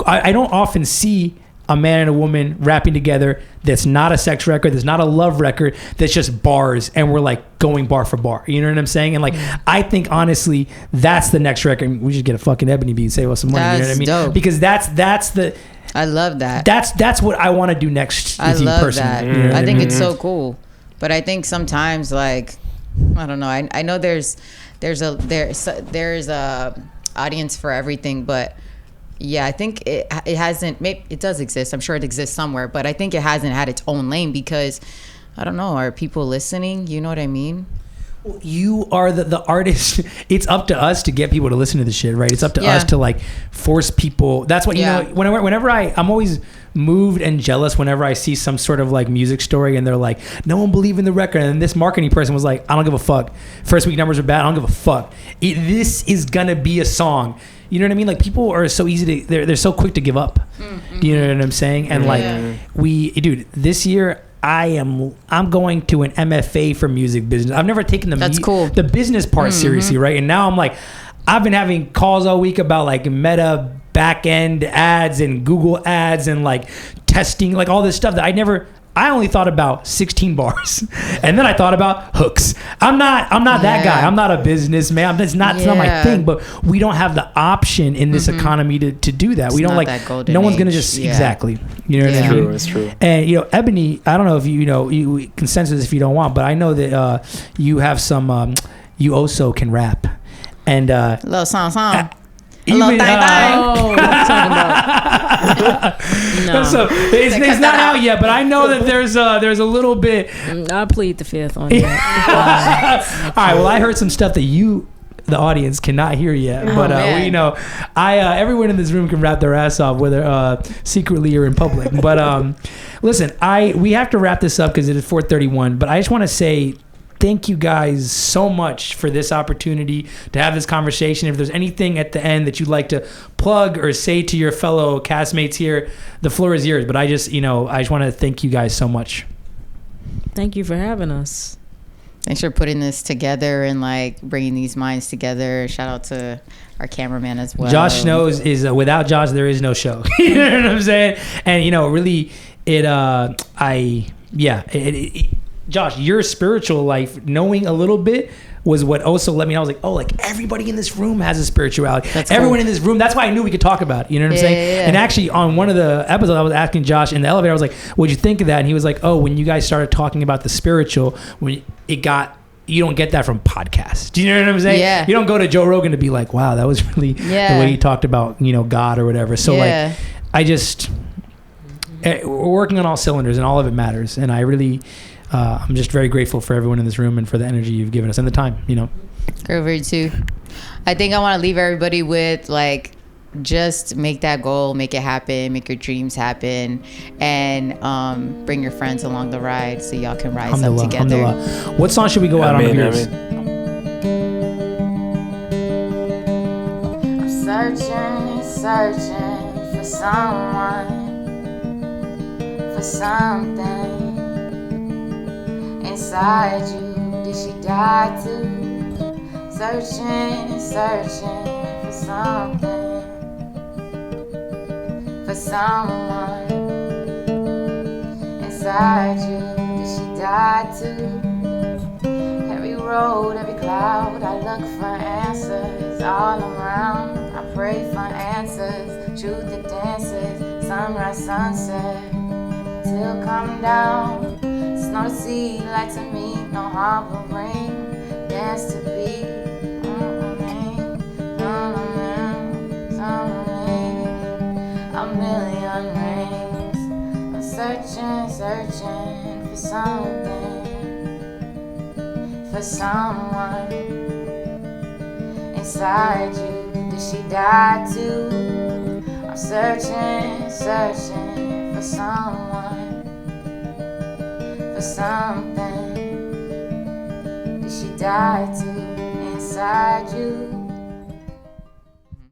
I don't often see a man and a woman rapping together that's not a sex record, that's not a love record, that's just bars and we're like going bar for bar. You know what I'm saying? And like, I think honestly, that's the next record. We should get a fucking Ebony beat and save us some money. That's you know what I mean? dope. Because that's the... I love that. That's what I want to do next. I love personally. that. You know what I think mean? it's so cool. But I think sometimes, like, I don't know. I know there's a audience for everything, but yeah, I think it hasn't. Maybe it does exist. I'm sure it exists somewhere, but I think it hasn't had its own lane because I don't know. Are people listening? You know what I mean? You are the artist. It's up to us to get people to listen to the shit, right? It's up to us to like force people. That's what, you know, whenever I'm always moved and jealous whenever I see some sort of like music story and they're like, no one believed in the record. And this marketing person was like, I don't give a fuck. First week numbers are bad. I don't give a fuck. This is going to be a song. You know what I mean? Like people are so easy to, they're so quick to give up. Mm-hmm. You know what I'm saying? And like dude, this year, I'm going to an MFA for music business. I've never taken the business part seriously, right? And now I'm like, I've been having calls all week about like Meta back end ads and Google ads and like testing, like all this stuff that I only thought about 16 bars, and then I thought about hooks. I'm not that guy. I'm not a businessman. It's not my thing. But we don't have the option in this economy to do that. We don't like. No one's gonna just exactly. You know what I mean? It's true. And you know, Ebony. I don't know if you consensus if you don't want, but I know that you have some. You also can rap, and little song. Hello, what I'm talking about. No. So it's not out yet, but I know that there's a little bit. I plead the fifth on that. All right. Well, I heard some stuff that the audience cannot hear yet, but we know everyone in this room can rap their ass off, whether secretly or in public. But listen, we have to wrap this up because it is 4:31. But I just want to say, thank you guys so much for this opportunity to have this conversation. If there's anything at the end that you'd like to plug or say to your fellow castmates here, the floor is yours. But I just want to thank you guys so much. Thank you for having us. Thanks for putting this together and like bringing these minds together. Shout out to our cameraman as well. Josh Snows is without Josh, there is no show. You know what I'm saying? And really, Josh, your spiritual life, knowing a little bit, was what also let me know. I was like, oh, like everybody in this room has a spirituality. Everyone in this room. That's why I knew we could talk about it. You know what I'm saying? Yeah. And actually, on one of the episodes, I was asking Josh in the elevator, I was like, what'd you think of that? And he was like, oh, when you guys started talking about the spiritual, you don't get that from podcasts. Do you know what I'm saying? Yeah. You don't go to Joe Rogan to be like, wow, that was really the way he talked about, God or whatever. So like, we're working on all cylinders and all of it matters. And I really... I'm just very grateful for everyone in this room and for the energy you've given us and the time, Grover too. I think I want to leave everybody with like, just make that goal, make it happen, make your dreams happen, and bring your friends along the ride so y'all can rise up together. What song should we go out on of yours? I'm searching for someone, for something. Inside you, did she die too? Searching for something, for someone. Inside you, did she die too? Every road, every cloud, I look for answers all around. I pray for answers, truth that dances, sunrise, sunset, till come down. No sea, light to me, no harbor ring, dance to be. A million rings. I'm searching for something, for someone. Inside you, did she die too? I'm searching for someone, for something. Did she die too inside you?